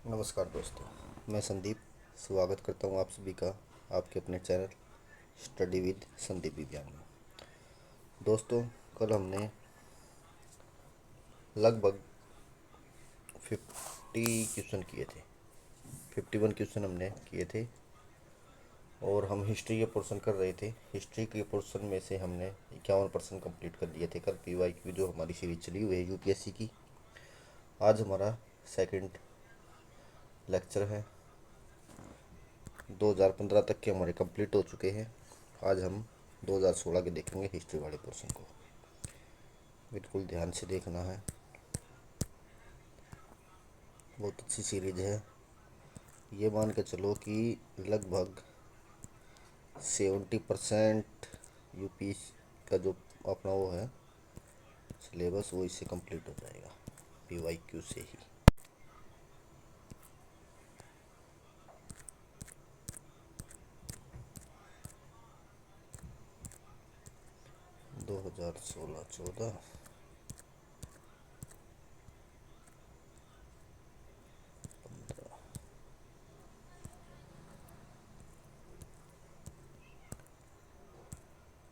नमस्कार दोस्तों, मैं संदीप स्वागत करता हूं आप सभी का आपके अपने चैनल स्टडी विद संदीप विज्ञान में। दोस्तों, कल हमने लगभग 50 क्वेश्चन किए थे। 51 क्वेश्चन हमने किए थे और हम हिस्ट्री के पोर्शन कर रहे थे। हिस्ट्री के पोर्शन में से हमने 51% कंप्लीट कर लिए थे कल। PYQ जो हमारी सीरीज चली हुई है UPSC की, आज हमारा सेकंड लेक्चर है। 2015 तक के हमारे कंप्लीट हो चुके हैं। आज हम 2016 के देखेंगे हिस्ट्री वाले पोर्शन को। बिल्कुल ध्यान से देखना है, बहुत अच्छी सीरीज है। ये मान के चलो कि लगभग 70% यूपी का जो अपना वो है सिलेबस, वो इससे कंप्लीट हो जाएगा PYQ से ही। 2016-14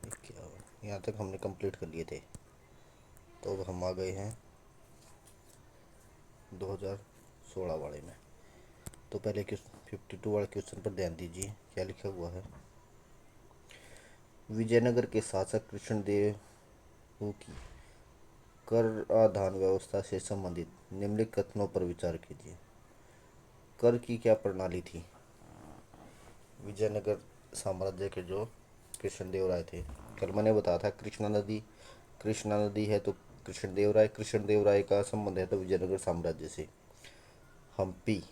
51 यहाँ तक हमने कंप्लीट कर लिए थे। तो अब हम आ गए हैं 2016 वाले में। तो पहले 52 वाले क्वेश्चन पर ध्यान दीजिए, क्या लिखा हुआ है। विजयनगर के शासक कृष्णदेव की कर आधान व्यवस्था से संबंधित निम्नलिखित कथनों पर विचार कीजिए। कर की क्या प्रणाली थी। विजयनगर साम्राज्य के जो कृष्णदेव राय थे, कल मैंने बताया था कृष्णा नदी है तो कृष्णदेव राय का संबंध है तो विजयनगर साम्राज्य से। हम्पी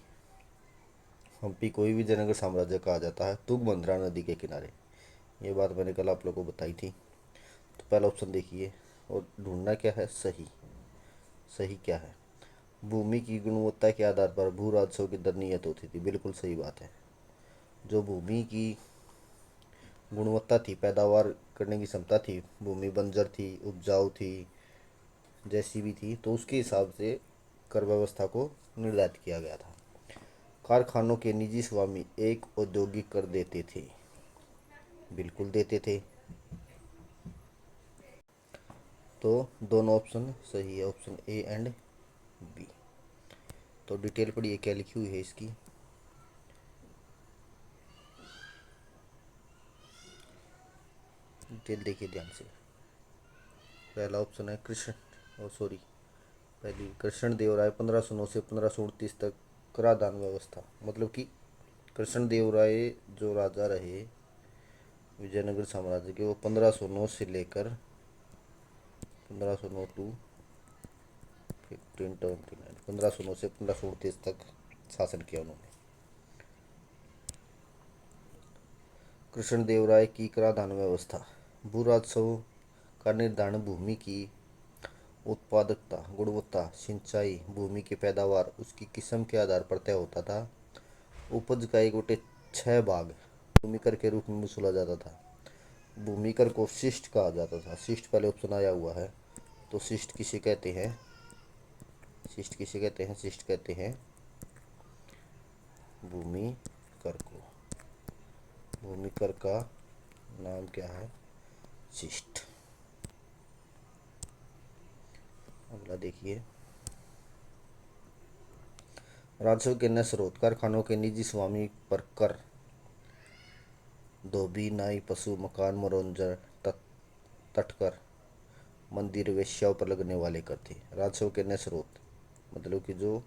हम्पी को ही विजयनगर साम्राज्य कहा जाता है, तुंगभद्रा नदी के किनारे। ये बात मैंने कल आप लोगों को बताई थी। तो पहला ऑप्शन देखिए और ढूंढना क्या है, सही। सही क्या है। भूमि की गुणवत्ता के आधार पर भू राजस्व की दर नियत होती थी। बिल्कुल सही बात है। जो भूमि की गुणवत्ता थी, पैदावार करने की क्षमता थी, भूमि बंजर थी, उपजाऊ थी, जैसी भी थी, तो उसके हिसाब से कर व्यवस्था को निर्धारित किया गया था। कारखानों के निजी स्वामी एक औद्योगिक कर देते थे। बिल्कुल देते थे। तो दोनों ऑप्शन सही है, ऑप्शन A एंड B। तो डिटेल पढ़िए क्या लिखी हुई है इसकी। डिटेल देखिए ध्यान से। पहला ऑप्शन है पहली कृष्ण देव राय 1509 से 1538 तक कराधान व्यवस्था। मतलब कि कृष्ण देव राय जो राजा रहे विजयनगर साम्राज्य के, वो 1509 से लेकर 1509 टू 1529, 1509 से 1538 तक शासन किया उन्होंने। कृष्णदेव राय की कराधान व्यवस्था। भू राजस्व का निर्धारण भूमि की उत्पादकता, गुणवत्ता, सिंचाई, भूमि की पैदावार, उसकी किस्म के आधार पर तय होता था। उपज का 1/6 भूमि कर के रूप में वसूला जाता था। भूमि कर को शिष्ट कहा जाता था। शिष्ट पहले ऑप्शन आया हुआ है। तो शिष्ट किसे कहते हैं, शिष्ट कहते हैं भूमि कर को। भूमि कर का नाम क्या है, शिष्ट। अगला देखिए, राजस्व के अन्य स्रोत। कारखानों के निजी स्वामी पर कर। धोबी, नाई, पशु, मकान, मनोरंजन, तटकर, मंदिर, वेश्याओं पर लगने वाले कर थे। राजस्व के अन्य स्रोत मतलब कि जो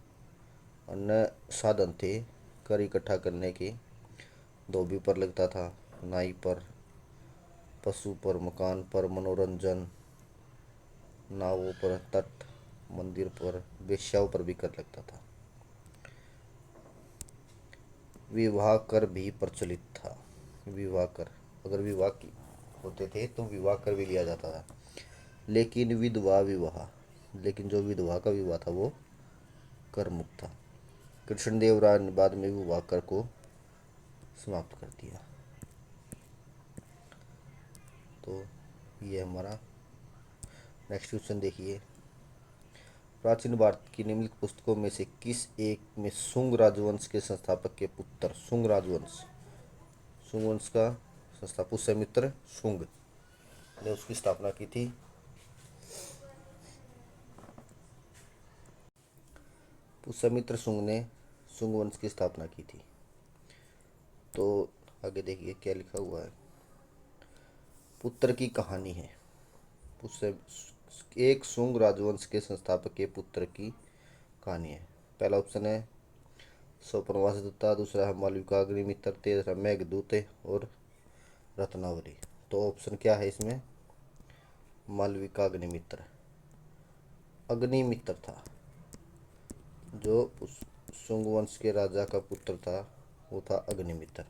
अन्य साधन थे कर इकट्ठा करने के। धोबी पर लगता था, नाई पर, पशु पर, मकान पर, मनोरंजन, नावों पर, तट, मंदिर पर, वेश्याओं पर भी कर लगता था। विवाह कर भी प्रचलित था। विवाह कर, अगर विवाह की होते थे तो विवाह कर भी लिया जाता था। लेकिन जो विधवा का विवाह था वो कर मुक्त था। कृष्णदेव राय ने बाद में विवाह कर को समाप्त कर दिया। तो ये हमारा नेक्स्ट क्वेश्चन देखिए। प्राचीन भारत की निम्नलिखित पुस्तकों में से किस एक में शुंग राजवंश के संस्थापक के पुत्र शुंग वंश का संस्थापक पुष्यमित्र शुंग ने उसकी स्थापना की थी? पुष्यमित्र शुंग ने शुंग वंश की स्थापना की थी। तो आगे देखिए क्या लिखा हुआ है। पुत्र की कहानी है। पुष्य एक शुंग राजवंश के संस्थापक के पुत्र की कहानी है। पहला ऑप्शन है सोपनवासदत्ता, दूसरा है मालविका अग्निमित्र, तीसरा मेघदूत और रत्नावली। तो ऑप्शन क्या है इसमें? मालविका अग्निमित्र। अग्निमित्र था जो शुंग वंश के राजा का पुत्र था, वो था अग्निमित्र,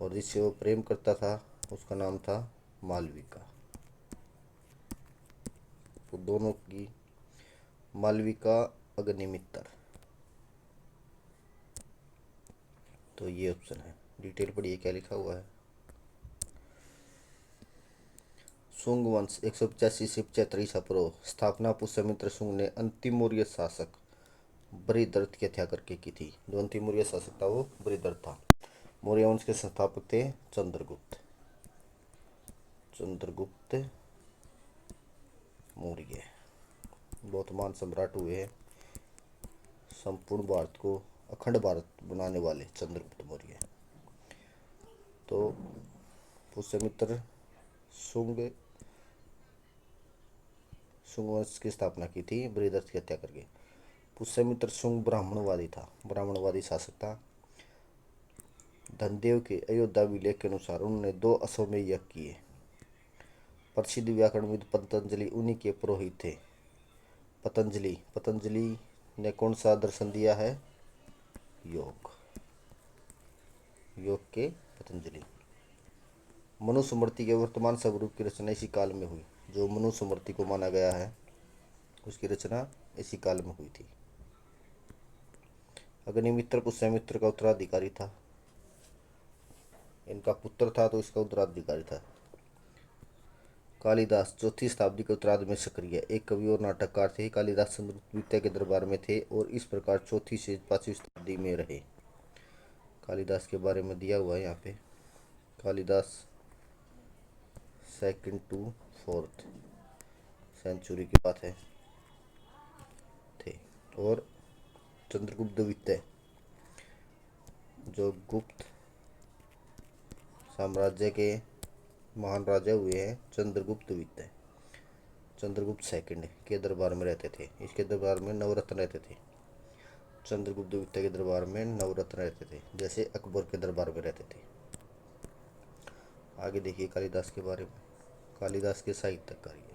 और जिससे वो प्रेम करता था उसका नाम था मालविका। तो दोनों की मालविका अग्निमित्र। तो ये ऑप्शन है। डिटेल पढ़िए क्या लिखा हुआ है। शुंग वंश 185 से 75 ईसा पूर्व। स्थापना पुष्यमित्र शुंग ने अंतिम मौर्य शासक बृहद्रथ की हत्या करके की थी। जो अंतिम मौर्य शासक था वो बृहद्रथ था। मौर्य वंश के संस्थापक थे चंद्रगुप्त मौर्य। बहुत महान सम्राट हुए हैं। संपूर्ण भारत को अखंड भारत बनाने वाले चंद्रगुप्त मौर्य। तो पुष्यमित्र शुंग वंश की स्थापना की थी बृहद्रथ की हत्या करके। पुष्यमित्र शुंग ब्राह्मणवादी था, ब्राह्मणवादी शासक था। धनदेव के अयोध्या विलेख के अनुसार उन्होंने 2 अश्वमेध यज्ञ किए। प्रसिद्ध व्याकरणविद पतंजलि उन्हीं के पुरोहित थे। पतंजलि ने कौन सा दर्शन दिया है? योग के पतंजलि। मनुस्मृति के वर्तमान स्वरूप की रचना इसी काल में हुई। जो मनुस्मृति को माना गया है उसकी रचना इसी काल में हुई थी। अग्निमित्र पुष्यमित्र का उत्तराधिकारी था। इनका पुत्र था तो इसका उत्तराधिकारी था। कालिदास 4वीं शताब्दी के उत्तरार्ध में सक्रिय एक कवि और नाटककार थे। कालिदास चंद्रगुप्त द्वितीय के दरबार में थे और इस प्रकार 4वीं से 5वीं शताब्दी में रहे। कालिदास के बारे में दिया हुआ है यहाँ पे। Kalidas 2nd to 4th century की बात है थे। और चंद्रगुप्त द्वितीय जो गुप्त साम्राज्य के महान राजा हुए हैं, चंद्रगुप्त द्वितीय चंद्रगुप्त सेकंड के दरबार में रहते थे। इसके दरबार में नवरत्न रहते थे। चंद्रगुप्त द्वितीय के दरबार में नवरत्न रहते थे, जैसे अकबर के दरबार में रहते थे। आगे देखिए कालिदास के बारे में। कालिदास के साहित्य कार्य।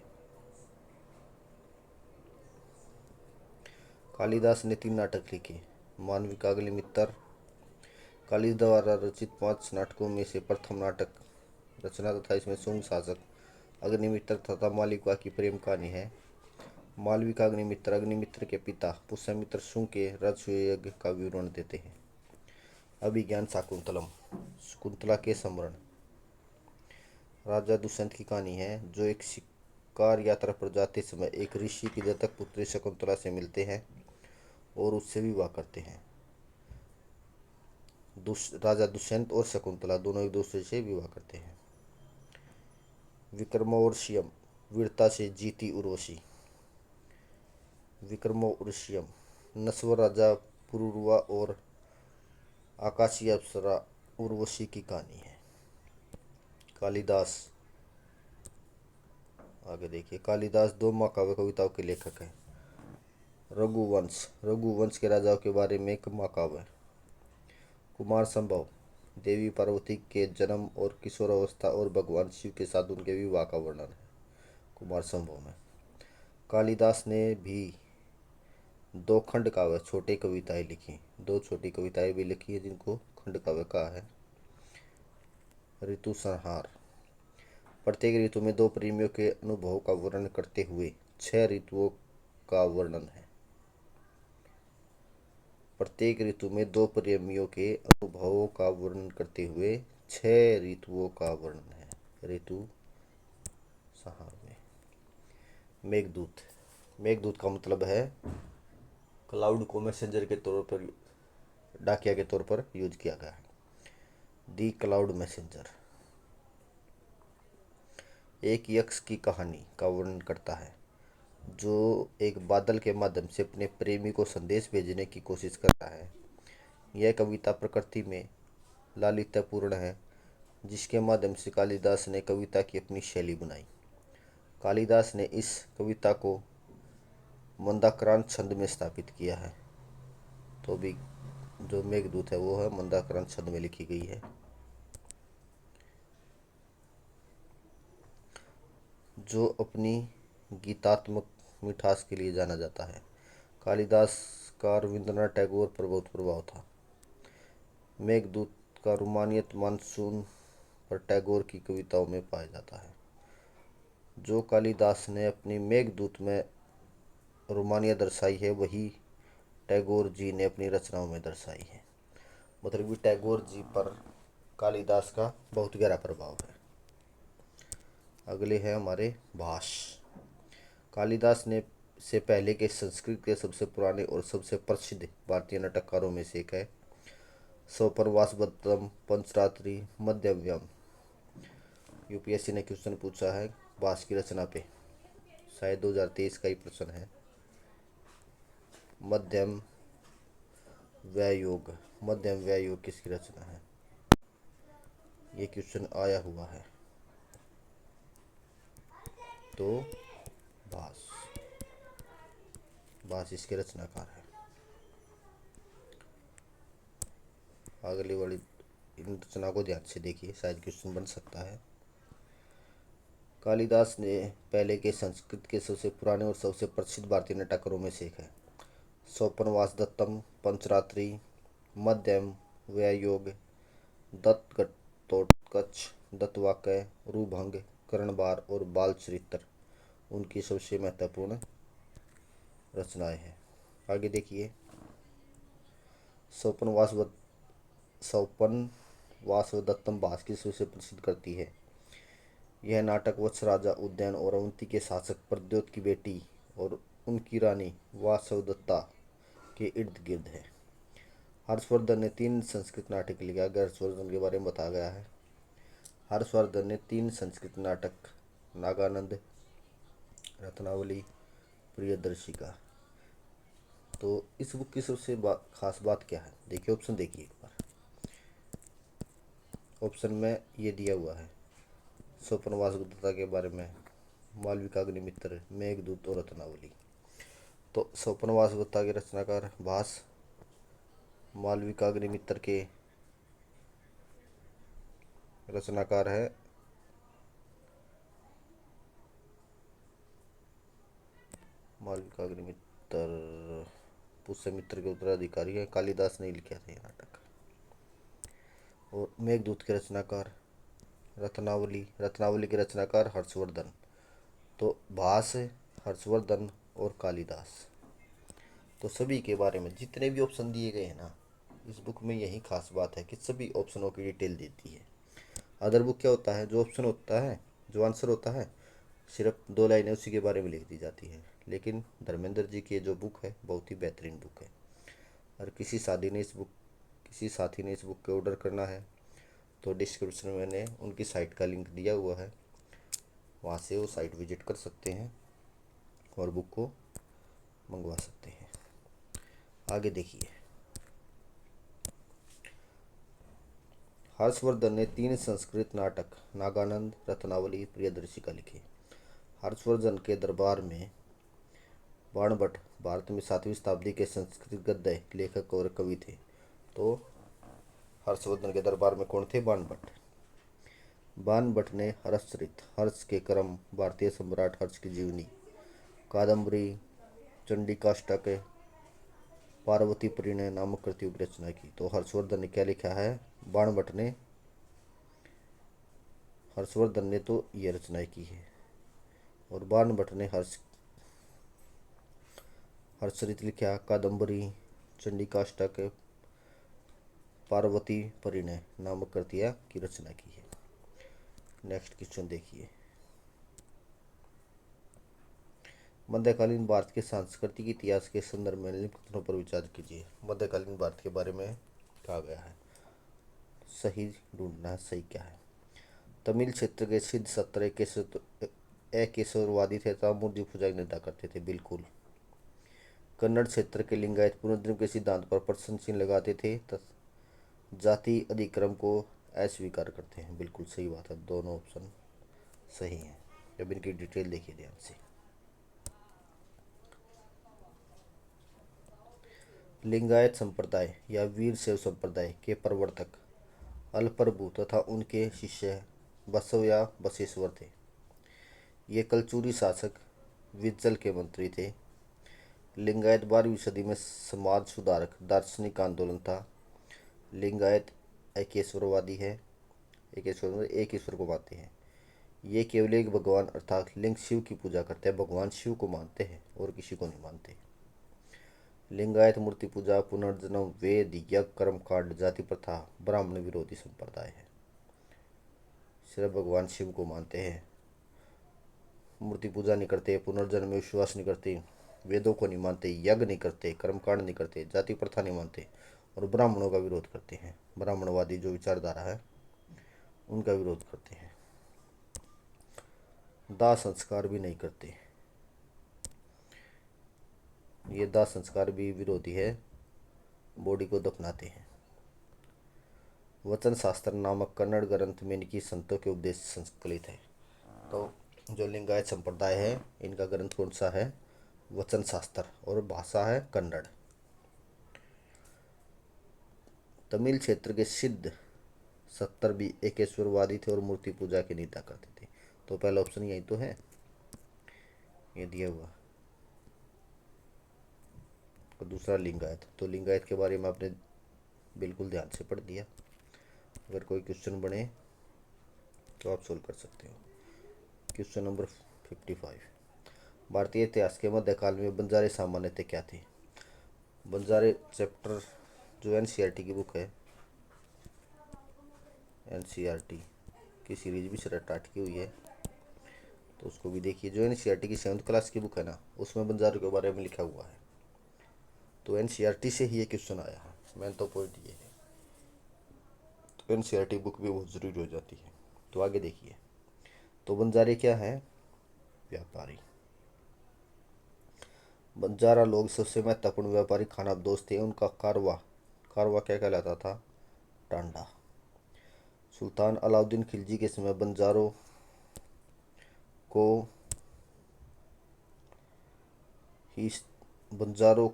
कालिदास ने 3 नाटक लिखे। मालविका अग्निमित्र कालिदास द्वारा रचित 5 नाटकों में से प्रथम नाटक रचना तथा इसमें शुंग शासक अग्निमित्र तथा मालविका की प्रेम कहानी है। मालविका अग्निमित्र के पिता पुष्यमित्र शुंग के राजसूय यज्ञ का विवरण देते हैं। अभिज्ञान शाकुंतलम शकुंतला के समरण। राजा दुष्यंत की कहानी है, जो एक शिकार यात्रा पर जाते समय एक ऋषि की दत्तक पुत्री शकुंतला से मिलते हैं और उससे विवाह करते हैं। राजा दुष्यंत और शकुंतला दोनों एक दूसरे से विवाह करते हैं। विक्रमोर्वशीयम वीरता से जीती उर्वशी। विक्रमोर्वशीयम नस्वर राजा पुरुरवा और आकाशीय अप्सरा उर्वशी की कहानी है। कालिदास आगे देखिए। कालिदास 2 महाकाव्य कविताओं के लेखक हैं। रघुवंश के राजाओं के बारे में एक महाकाव्य। कुमार संभव देवी पार्वती के जन्म और किशोरावस्था और भगवान शिव के साथ उनके विवाह का वर्णन है कुमार संभव में। कालिदास ने भी 2 खंड काव्य छोटे कविताएं लिखी। 2 छोटी कविताएं भी लिखी है जिनको खंड काव्य कहा है। ऋतु संहार प्रत्येक ऋतु में 2 प्रेमियों के अनुभव का वर्णन करते हुए 6 ऋतुओं का वर्णन है। प्रत्येक ऋतु में 2 प्रेमियों के अनुभवों का वर्णन करते हुए 6 ऋतुओं का वर्णन है। ऋतु संहार में। मेघदूत मेघदूत का मतलब है क्लाउड को मैसेंजर के तौर पर, डाकिया के तौर पर यूज किया गया है। दी क्लाउड मैसेंजर एक यक्ष की कहानी का वर्णन करता है जो एक बादल के माध्यम से अपने प्रेमी को संदेश भेजने की कोशिश करता है। यह कविता प्रकृति में लालित्यपूर्ण है, जिसके माध्यम से कालिदास ने कविता की अपनी शैली बनाई। कालिदास ने इस कविता को मंदाक्रांत छंद में स्थापित किया है। तो भी जो मेघदूत है वो है मंदाक्रांत छंद में लिखी गई है। जो अपनी गीतात्मक मिठास के लिए जाना जाता है। कालिदास का रविंद्रनाथ टैगोर पर बहुत प्रभाव था। मेघदूत का रोमानियत मानसून पर टैगोर की कविताओं में पाया जाता है। जो कालिदास ने अपनी मेघदूत में रोमानिया दर्शाई है वही टैगोर जी ने अपनी रचनाओं में दर्शाई है। मतलब कि टैगोर जी पर कालिदास का बहुत गहरा प्रभाव है। अगले हैं हमारे भास। कालिदास ने से पहले के संस्कृत के सबसे पुराने और सबसे प्रसिद्ध भारतीय नाटककारों में से एक है। सोपरवासवत्तम, पंचरात्रि, मध्यव्यम। यूपीएससी ने क्वेश्चन पूछा है भास की रचना पे, शायद 2023 का ही प्रश्न है। मध्यम व्यायोग, मध्यम व्यायोग किसकी रचना है? ये क्वेश्चन आया हुआ है। तो भास, भास इसके रचनाकार है। अगली वाली इन रचना को ध्यान से देखिए, शायद क्वेश्चन बन सकता है। कालिदास ने पहले के संस्कृत के सबसे पुराने और सबसे प्रसिद्ध भारतीय नाटककारों में से एक है। सोपनवासदत्तम, पंचरात्रि, मध्यम व्यायोग, दत्तघटोत्कच, दत्तवाक्य, रूभंग, कर्णबार और बाल चरित्र उनकी सबसे महत्वपूर्ण रचनाएं हैं। आगे देखिए। सोपन वासवदत्तम भास की सबसे प्रसिद्ध करती है। यह नाटक वत्स राजा उद्यान और अवंती के शासक प्रद्योत की बेटी और उनकी रानी वासवदत्ता के इर्द गिर्द है। हर्षवर्धन ने 3 संस्कृत नाटक लिखा। हर्षवर्धन के बारे में बताया गया है। हर्षवर्धन ने 3 संस्कृत नाटक नागानंद, रत्नावली, प्रियदर्शिका। तो इस बुक की सबसे खास बात क्या है? देखिए ऑप्शन, देखिए एक बार। ऑप्शन में ये दिया हुआ है सोपनवास गुप्तता के बारे में, मालविका अग्निमित्र, मेघदूत और रत्नावली। तो सोपनवास गुप्ता के रचनाकार भास, मालविका अग्निमित्र के रचनाकार है मालविका अग्निमित्र पुष्यमित्र के उत्तराधिकारी है। कालिदास ने लिखा था ये नाटक। और मेघदूत के रचनाकार रत्नावली, रत्नावली के रचनाकार हर्षवर्धन। तो भास, हर्षवर्धन और कालिदास। तो सभी के बारे में जितने भी ऑप्शन दिए गए हैं ना, इस बुक में यही खास बात है कि सभी ऑप्शनों की डिटेल देती है। अदर बुक क्या होता है, जो ऑप्शन होता है, जो आंसर होता है, सिर्फ 2 लाइनें उसी के बारे में लिख दी जाती है। लेकिन धर्मेंद्र जी की जो बुक है बहुत ही बेहतरीन बुक है। और किसी साथी ने इस बुक को ऑर्डर करना है तो डिस्क्रिप्शन में मैंने उनकी साइट का लिंक दिया हुआ है, वहाँ से वो साइट विजिट कर सकते हैं और बुक को मंगवा सकते हैं। आगे देखिए। हर्षवर्धन ने 3 संस्कृत नाटक नागानंद, रत्नावली, प्रियदर्शिका लिखे। हर्षवर्धन के दरबार में बाणभट्ट भारत में 7वीं शताब्दी के संस्कृत गद्य लेखक और कवि थे। तो हर्षवर्धन के दरबार में कौन थे? बाणभट्ट। बाणभट्ट ने हर्षचरित, हर्ष के क्रम, भारतीय सम्राट हर्ष की जीवनी, कादम्बरी, चंडिकाष्टक, पार्वती परिणय नामक कृतियों की रचना की। तो हर्षवर्धन ने क्या लिखा है? हर्षवर्धन ने तो ये रचनाएं की है। और बाणभट्ट ने हर्षचरित लिखा, कादम्बरी, चंडिकाष्टक, पार्वती परिणय नामक कृतियां की रचना की है। नेक्स्ट क्वेश्चन देखिए। मध्यकालीन भारत के सांस्कृतिक इतिहास के संदर्भ में निम्न कथनों पर विचार कीजिए। मध्यकालीन भारत के बारे में कहा गया है, सही ढूंढना है, सही क्या है। तमिल क्षेत्र के सिद्ध सत्तर एकेश्वरवादी थे तथा मूर्ति पूजा की निंदा करते थे, बिल्कुल। कन्नड़ क्षेत्र के लिंगायत पुनर्जन्म के सिद्धांत पर प्रश्न चिन्ह लगाते थे तथा जाति अधिक्रम को अस्वीकार करते हैं, बिल्कुल सही बात है, दोनों ऑप्शन सही हैं। अब इनकी डिटेल देखिए ध्यान से। लिंगायत संप्रदाय या वीरशैव संप्रदाय के प्रवर्तक अलप्रभु तथा उनके शिष्य बसव या बसेश्वर थे। ये कलचुरी शासक विज्जल के मंत्री थे। लिंगायत 12वीं सदी में समाज सुधारक दार्शनिक आंदोलन था। लिंगायत एकेश्वरवादी है, एक ईश्वर को मानते हैं। ये केवल एक भगवान अर्थात लिंग शिव की पूजा करते हैं, भगवान शिव को मानते हैं और किसी को नहीं मानते। लिंगायत मूर्ति पूजा, पुनर्जन्म, वेद, यज्ञ, कर्मकांड, जाति प्रथा, ब्राह्मण विरोधी संप्रदाय है। सिर्फ भगवान शिव को मानते हैं, मूर्ति पूजा नहीं करते, पुनर्जन्म में विश्वास नहीं करते, वेदों को नहीं मानते, यज्ञ नहीं करते, कर्मकांड नहीं करते, जाति प्रथा नहीं मानते और ब्राह्मणों का विरोध करते हैं। ब्राह्मणवादी जो विचारधारा है उनका विरोध करते हैं। दाह संस्कार भी नहीं करते, ये दाह संस्कार भी विरोधी है, बॉडी को दफनाते हैं। वचन शास्त्र नामक कन्नड़ ग्रंथ में इनकी संतों के उपदेश संकलित है। तो जो लिंगायत संप्रदाय है इनका ग्रंथ कौन सा है? वचन शास्त्र, और भाषा है कन्नड़। तमिल क्षेत्र के सिद्ध 70 भी एकेश्वरवादी थे और मूर्ति पूजा की निंदा करते थे। तो पहला ऑप्शन यही तो है, ये दिया हुआ। और दूसरा लिंगायत, तो लिंगायत के बारे में आपने बिल्कुल ध्यान से पढ़ दिया। अगर कोई क्वेश्चन बने तो आप सोल्व कर सकते हो। क्वेश्चन नंबर 55, भारतीय इतिहास के मध्यकाल में बंजारे सामान्यतः क्या थे? बंजारे चैप्टर जो एनसीईआरटी की बुक है, एनसीईआरटी की सीरीज भी स्टार्ट की हुई है तो उसको भी देखिए। जो एनसीईआरटी की 7th क्लास की बुक है ना, उसमें बंजारों के बारे में लिखा हुआ है। तो एनसीईआरटी से ही ये क्वेश्चन आया है, मेन तो पॉइंट ये है। तो एनसीईआरटी बुक भी बहुत ज़रूरी हो जाती है। तो आगे देखिए, तो बंजारे क्या है? व्यापारी। बंजारा लोग सबसे महत्वपूर्ण व्यापारी खानाबदोश थे। उनका कारवा, कारवा क्या कहलाता था? टांडा। सुल्तान अलाउद्दीन खिलजी के समय बंजारों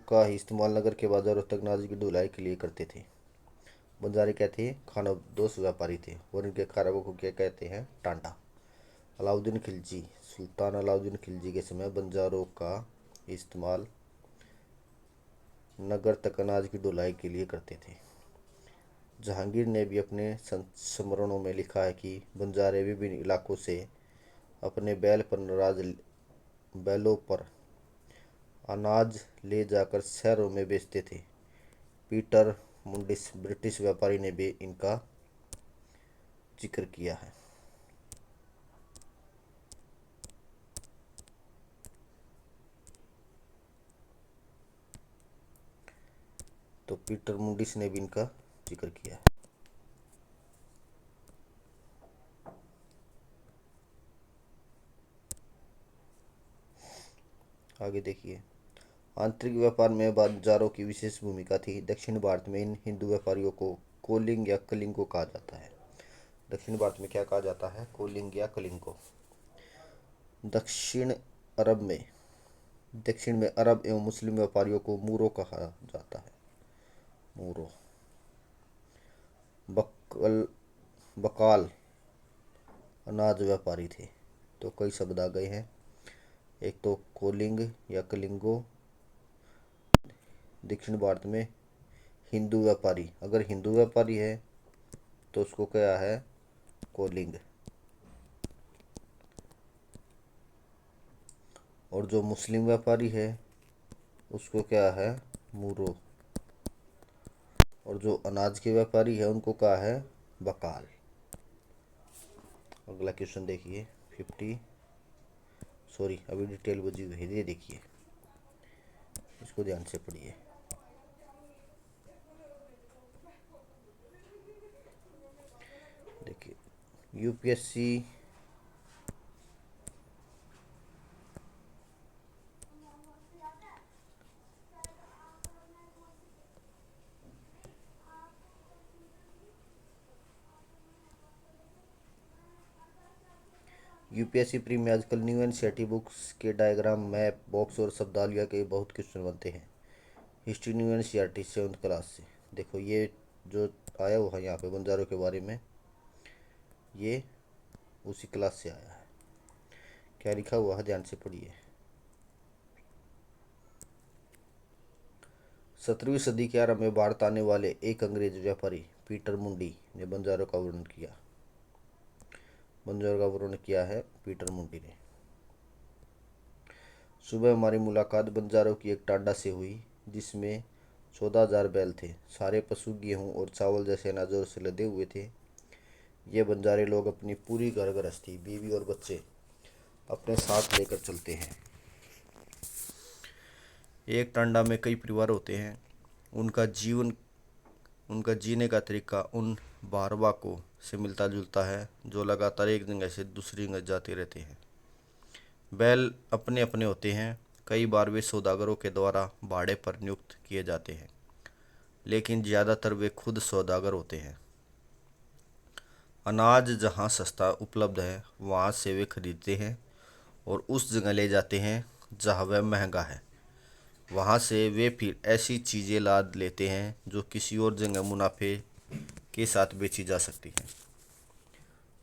का ही इस्तेमाल नगर के बाजारों तक अनाज की ढुलाई के लिए करते थे। बंजारे क्या थे? खानाबदोश व्यापारी थे और इनके कारवा को क्या कहते हैं? टांडा। अलाउद्दीन खिलजी, सुल्तान अलाउद्दीन खिलजी के समय बंजारों का इस्तेमाल नगर तक अनाज की ढुलाई के लिए करते थे। जहांगीर ने भी अपने संस्मरणों में लिखा है कि बंजारे विभिन्न इलाकों से अपने बैलों पर अनाज ले जाकर शहरों में बेचते थे। पीटर मुंडिस ब्रिटिश व्यापारी ने भी इनका जिक्र किया है। तो पीटर मुंडिस ने भी इनका जिक्र किया है। आगे देखिए, आंतरिक व्यापार में बंजारों की विशेष भूमिका थी। दक्षिण भारत में इन हिंदू व्यापारियों को कोलिंग या कलिंगो कहा जाता है। दक्षिण भारत में क्या कहा जाता है? कोलिंग या कलिंगो। दक्षिण में अरब एवं मुस्लिम व्यापारियों को मूरो कहा जाता है। मूरो। बकाल अनाज व्यापारी थे। तो कई शब्द आ गए हैं, एक तो कोलिंग या कलिंगो। दक्षिण भारत में हिंदू व्यापारी, अगर हिंदू व्यापारी है तो उसको क्या है? कोलिंग। और जो मुस्लिम व्यापारी है उसको क्या है? मूरो। और जो अनाज के व्यापारी है उनको क्या है? बकाल। अगला क्वेश्चन देखिए 56। सॉरी, अभी डिटेल बजी हुई है, ये देखिए, इसको ध्यान से पढ़िए। देखिए यूपीएससी यूपीएससी प्री में आजकल न्यू एनसीईआरटी बुक्स के डायग्राम, मैप, बॉक्स और शब्दावलिया के बहुत क्वेश्चन बनते हैं। History new NCERT 7th class से। देखो ये जो आया हुआ है यहाँ पे बंजारों के बारे में, ये उसी क्लास से आया है। क्या लिखा हुआ है ध्यान से पढ़िए। 17वीं सदी के आरंभ में भारत आने वाले एक अंग्रेज व्यापारी पीटर मुंडी ने बंजारों का वर्णन किया। बंजारों का वर्णन किया है पीटर मुंडी ने। सुबह हमारी मुलाकात बंजारों की एक टांडा से हुई जिसमें 14,000 बैल थे। सारे पशु गेहूं और चावल जैसे अनाजों से लदे हुए थे। ये बंजारे लोग अपनी पूरी घर गृहस्थी, बीवी और बच्चे अपने साथ लेकर चलते हैं। एक टांडा में कई परिवार होते हैं। उनका जीने का तरीका उन भारवाकों से मिलता जुलता है जो लगातार एक जगह से दूसरी जगह जाते रहते हैं। बैल अपने अपने होते हैं। कई बार वे सौदागरों के द्वारा भाड़े पर नियुक्त किए जाते हैं, लेकिन ज़्यादातर वे खुद सौदागर होते हैं। अनाज जहाँ सस्ता उपलब्ध है वहाँ से वे खरीदते हैं और उस जगह ले जाते हैं जहाँ वह महंगा है। वहाँ से वे फिर ऐसी चीज़ें लाद लेते हैं जो किसी और जगह मुनाफे के साथ बेची जा सकती हैं।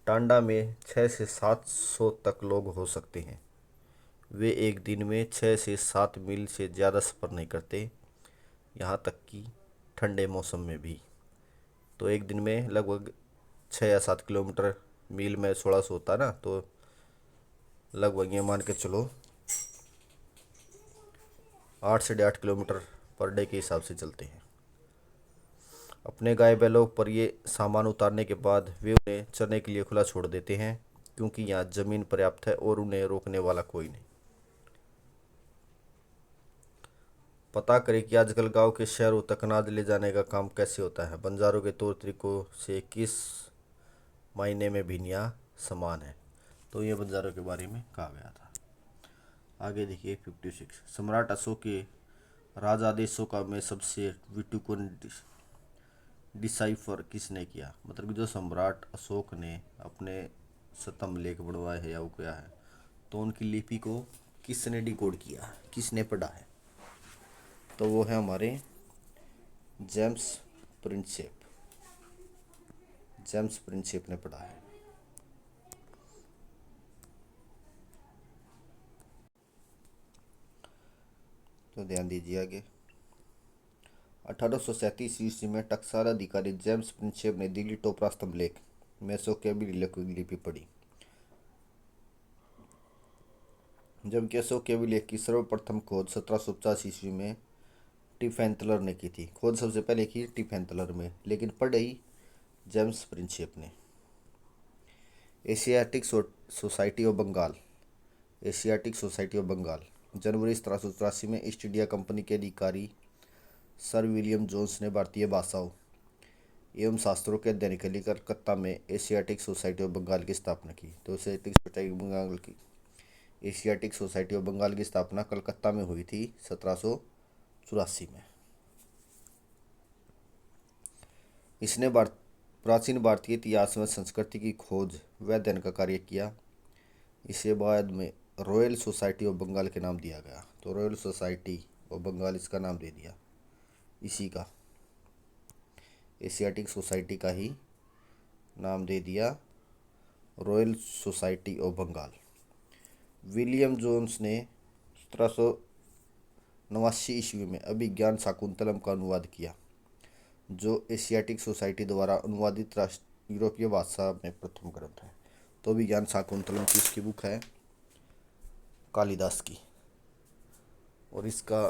टांडा में 6 से 700 तक लोग हो सकते हैं। वे एक दिन में 6 से 7 मील से ज़्यादा सफ़र नहीं करते, यहाँ तक कि ठंडे मौसम में भी। तो एक दिन में लगभग 6 या 7 किलोमीटर, मील में 1600 होता है ना, तो लगभग ये मान के चलो 8 से 8 किलोमीटर पर डे के हिसाब से चलते हैं। अपने गाय बैलों पर ये सामान उतारने के बाद वे उन्हें चरने के लिए खुला छोड़ देते हैं, क्योंकि यहाँ ज़मीन पर्याप्त है और उन्हें रोकने वाला कोई नहीं। पता करें कि आजकल गांव के शहरों तक अनाज ले जाने का काम कैसे होता है। बंजारों के तौर तरीकों से किस मायने में भिन्न या समान है। तो ये बंजारों के बारे में कहा गया था। आगे देखिए 56। सम्राट अशोक के राजादेशों का में सबसे विटू को डिसाइफर किसने किया। मतलब कि जो सम्राट अशोक ने अपने स्तंभ लेख बनवाए हैं या वो क्या है, तो उनकी लिपि को किसने डिकोड किया, किसने पढ़ा है। तो वो है हमारे जेम्स प्रिंसेप। जेम्स प्रिंसेप ने पढ़ा है। तो ध्यान दीजिए आगे। 1837 ईस्वी में टकसाल अधिकारी जेम्स प्रिंसेप ने दिल्ली टोपरा स्तंभ लेख मेसोकेबिल की लिपि पढ़ी, जबकि अशोकेबिल लेख की सर्वप्रथम खोज 1750 ईस्वी में टिफेंतलर ने की थी। खोज सबसे पहले की टिफेंतलर में, लेकिन पढ़ी जेम्स प्रिंसेप ने। Asiatic Society of Bengal. Asiatic Society of Bengal जनवरी 1784 में ईस्ट इंडिया कंपनी के अधिकारी सर विलियम जोन्स ने भारतीय भाषाओं एवं शास्त्रों के अध्ययन के लिए कलकत्ता में एशियाटिक सोसाइटी ऑफ बंगाल की स्थापना की। तो एशियाटिक सोसाइटी ऑफ बंगाल की स्थापना कलकत्ता में हुई थी 1784 में। इसने प्राचीन भारतीय इतिहास में संस्कृति की खोज व अध्ययन का कार्य किया। इसे बाद में रॉयल सोसाइटी ऑफ बंगाल के नाम दिया गया। तो रॉयल सोसाइटी ऑफ बंगाल इसका नाम दे दिया, इसी का एशियाटिक सोसाइटी का ही नाम दे दिया Royal Society of Bengal. William Jones ने 1789 ईस्वी में अभिज्ञान शाकुंतलम का अनुवाद किया, जो एशियाटिक सोसाइटी द्वारा अनुवादित यूरोपीय भाषा में प्रथम ग्रंथ है। तो अभिज्ञान शाकुंतलम की इसकी बुक है कालिदास की, और इसका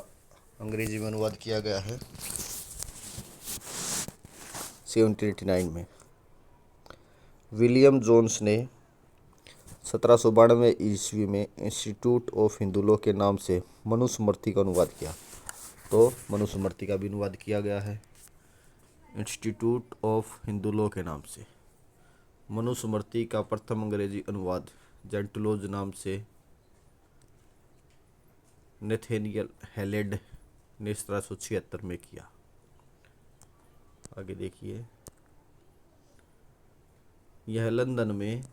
अंग्रेजी में अनुवाद किया गया है 1789 में। विलियम जोन्स ने 1792 में इंस्टीट्यूट ऑफ हिंदू लॉ के नाम से मनुस्मृति का अनुवाद किया। तो मनुस्मृति का भी अनुवाद किया गया है इंस्टीट्यूट ऑफ हिंदू लॉ के नाम से। मनुस्मृति का प्रथम अंग्रेजी अनुवाद जेंटलोज नाम से नेथेनियल हेलेड ने 1776 में किया। आगे देखिए, यह लंदन में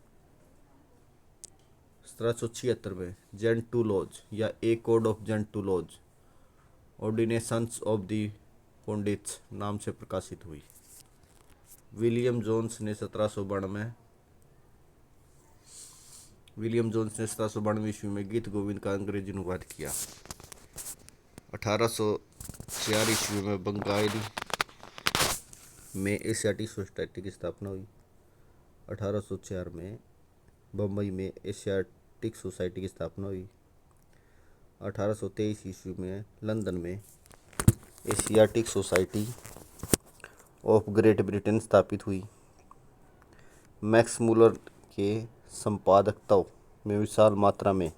1776 में जेंटुलॉज या a code of gentoo laws ordinations of the pandits नाम से प्रकाशित हुई। विलियम जोन्स ने 1792 ईस्वी में गीत गोविंद का अंग्रेजी अनुवाद किया। 1804 ईस्वी में बंगाली में एशियाटिक सोसाइटी की स्थापना हुई। 1804 में बम्बई में एशियाटिक सोसाइटी की स्थापना हुई। 1823 ईस्वी में लंदन में Asiatic Society of great Britain स्थापित हुई। मैक्स मूलर के संपादकत्व में विशाल मात्रा में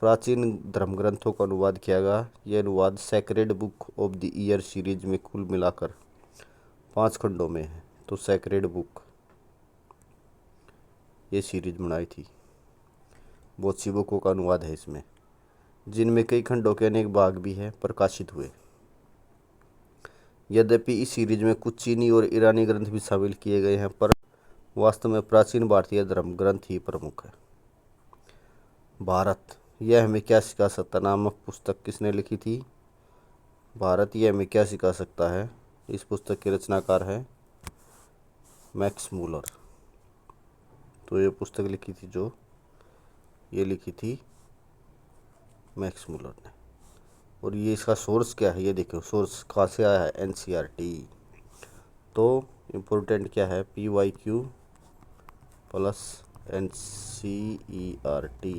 प्राचीन धर्मग्रंथों का अनुवाद किया गया। यह अनुवाद sacred book of the year series में कुल मिलाकर 5 खंडों में है। तो सेक्रेड बुक ये सीरीज बनाई थी, बहुत सी बुकों का अनुवाद है इसमें, जिनमें कई खंडों के अनेक भाग भी हैं प्रकाशित हुए। यद्यपि इस सीरीज में कुछ चीनी और ईरानी ग्रंथ भी शामिल किए गए हैं, पर वास्तव में प्राचीन भारतीय धर्म ग्रंथ ही प्रमुख है। भारत यह हमें क्या सिखा सकता नामक पुस्तक किसने लिखी थी? भारत यह हमें क्या सिखा सकता है, इस पुस्तक के रचनाकार है मैक्स मूलर। तो ये पुस्तक लिखी थी ये लिखी थी मैक्स मूलर ने। और ये इसका सोर्स क्या है, ये देखो सोर्स कहाँ से आया है, एनसीईआरटी। तो इम्पोर्टेंट क्या है, PYQ प्लस एनसीईआरटी।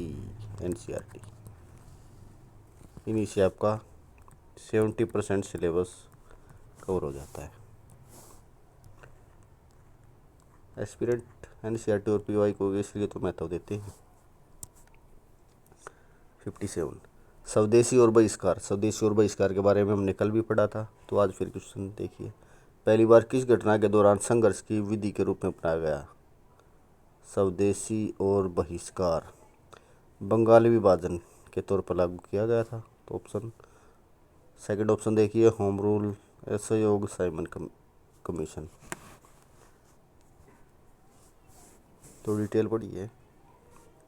इन्हीं से आपका 70% सिलेबस कवर हो जाता है। एस्पिरेंट एनसीईआरटी और PYQ को इसलिए तो महत्व देते हैं। 57 स्वदेशी और बहिष्कार। स्वदेशी और बहिष्कार के बारे में हमने कल भी पढ़ा था, तो आज फिर क्वेश्चन देखिए। पहली बार किस घटना के दौरान संघर्ष की विधि के रूप में अपनाया गया? स्वदेशी और बहिष्कार बंगाली विभाजन के तौर पर लागू किया गया था। तो सेकंड ऑप्शन देखिए, होम रूल असहयोग साइमन कमीशन। तो डिटेल पढ़िए।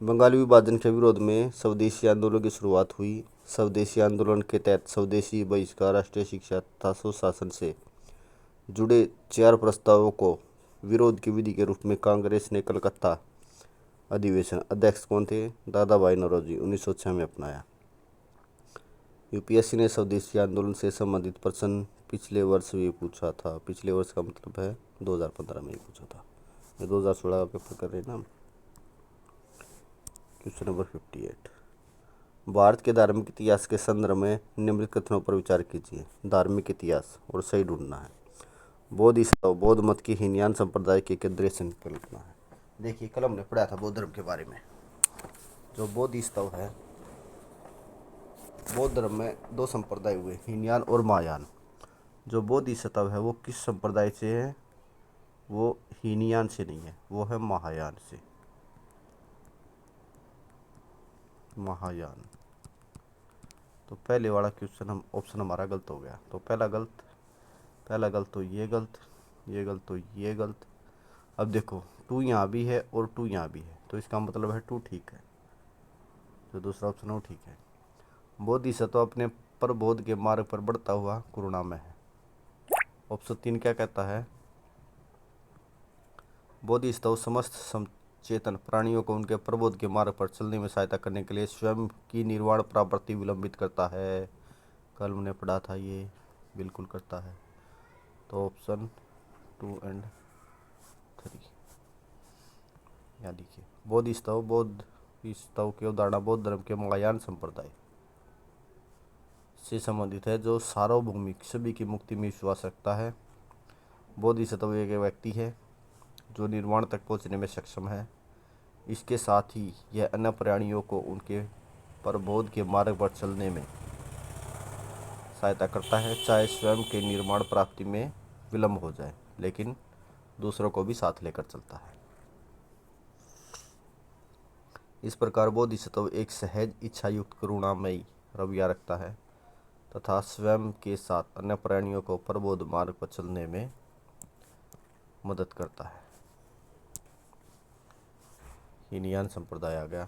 बंगाली विभाजन के विरोध में स्वदेशी आंदोलन की शुरुआत हुई। स्वदेशी आंदोलन के तहत स्वदेशी बहिष्कार, राष्ट्रीय शिक्षा तथा सुशासन से जुड़े 4 प्रस्तावों को विरोध की विधि के रूप में कांग्रेस ने कलकत्ता अधिवेशन अध्यक्ष कौन थे? दादा भाई नौरोजी 1906 में अपनाया। यूपीएससी ने स्वदेशी आंदोलन से संबंधित प्रश्न पिछले वर्ष भी पूछा था। पिछले वर्ष का मतलब है 2015 में ही पूछा था। ये 2016 का पेपर कर रहे हैं ना। क्वेश्चन नंबर 58, भारत के धार्मिक इतिहास के संदर्भ में निम्नलिखित कथनों पर विचार कीजिए। धार्मिक इतिहास और सही ढूंढना है। बोधिसत्व बौद्ध मत की हीनयान संप्रदाय की केंद्रीय संकल्पना है। देखिए कल हमने पढ़ा था बौद्ध धर्म के बारे में। जो बोधिसत्व है, बौद्ध धर्म में 2 संप्रदाय हुए, हीनयान और महायान। जो बोधिसत्व है वो किस संप्रदाय से है? वो हीनयान से नहीं है, वो है महायान से। महायान। तो पहले वाला क्वेश्चन ऑप्शन हमारा गलत हो गया। तो पहला गलत तो ये गलत, ये गलत तो ये गलत। अब देखो 2 यहाँ भी है और 2 यहाँ भी है, तो इसका मतलब है 2 ठीक है। जो दूसरा ऑप्शन है वो ठीक है। बोधिसत्व अपने प्रबोध के मार्ग पर बढ़ता हुआ करुणा में है। ऑप्शन 3 क्या कहता है? बोधिसत्व समस्त चेतन प्राणियों को उनके प्रबोध के मार्ग पर चलने में सहायता करने के लिए स्वयं की निर्वाण प्राप्ति विलंबित करता है। कल हमने पढ़ा था, ये बिल्कुल करता है। तो ऑप्शन 2 और 3 यहाँ देखिए। बोधिसत्व की अवधारणा बौद्ध धर्म के महायान संप्रदाय से संबंधित है, जो सार्वभौमिक सभी की मुक्ति में विश्वास रखता है। बोधिसत्व एक व्यक्ति है जो निर्वाण तक पहुंचने में सक्षम है। इसके साथ ही यह अन्य प्राणियों को उनके प्रबोध के मार्ग पर चलने में सहायता करता है, चाहे स्वयं के निर्माण प्राप्ति में विलंब हो जाए, लेकिन दूसरों को भी साथ लेकर चलता है। इस प्रकार बोधिसत्व एक सहज, इच्छा युक्त, करुणामयी रवैया रखता है तथा स्वयं के साथ अन्य प्राणियों को प्रबोध मार्ग पर चलने में मदद करता है। हीनयान संप्रदाय आ गया।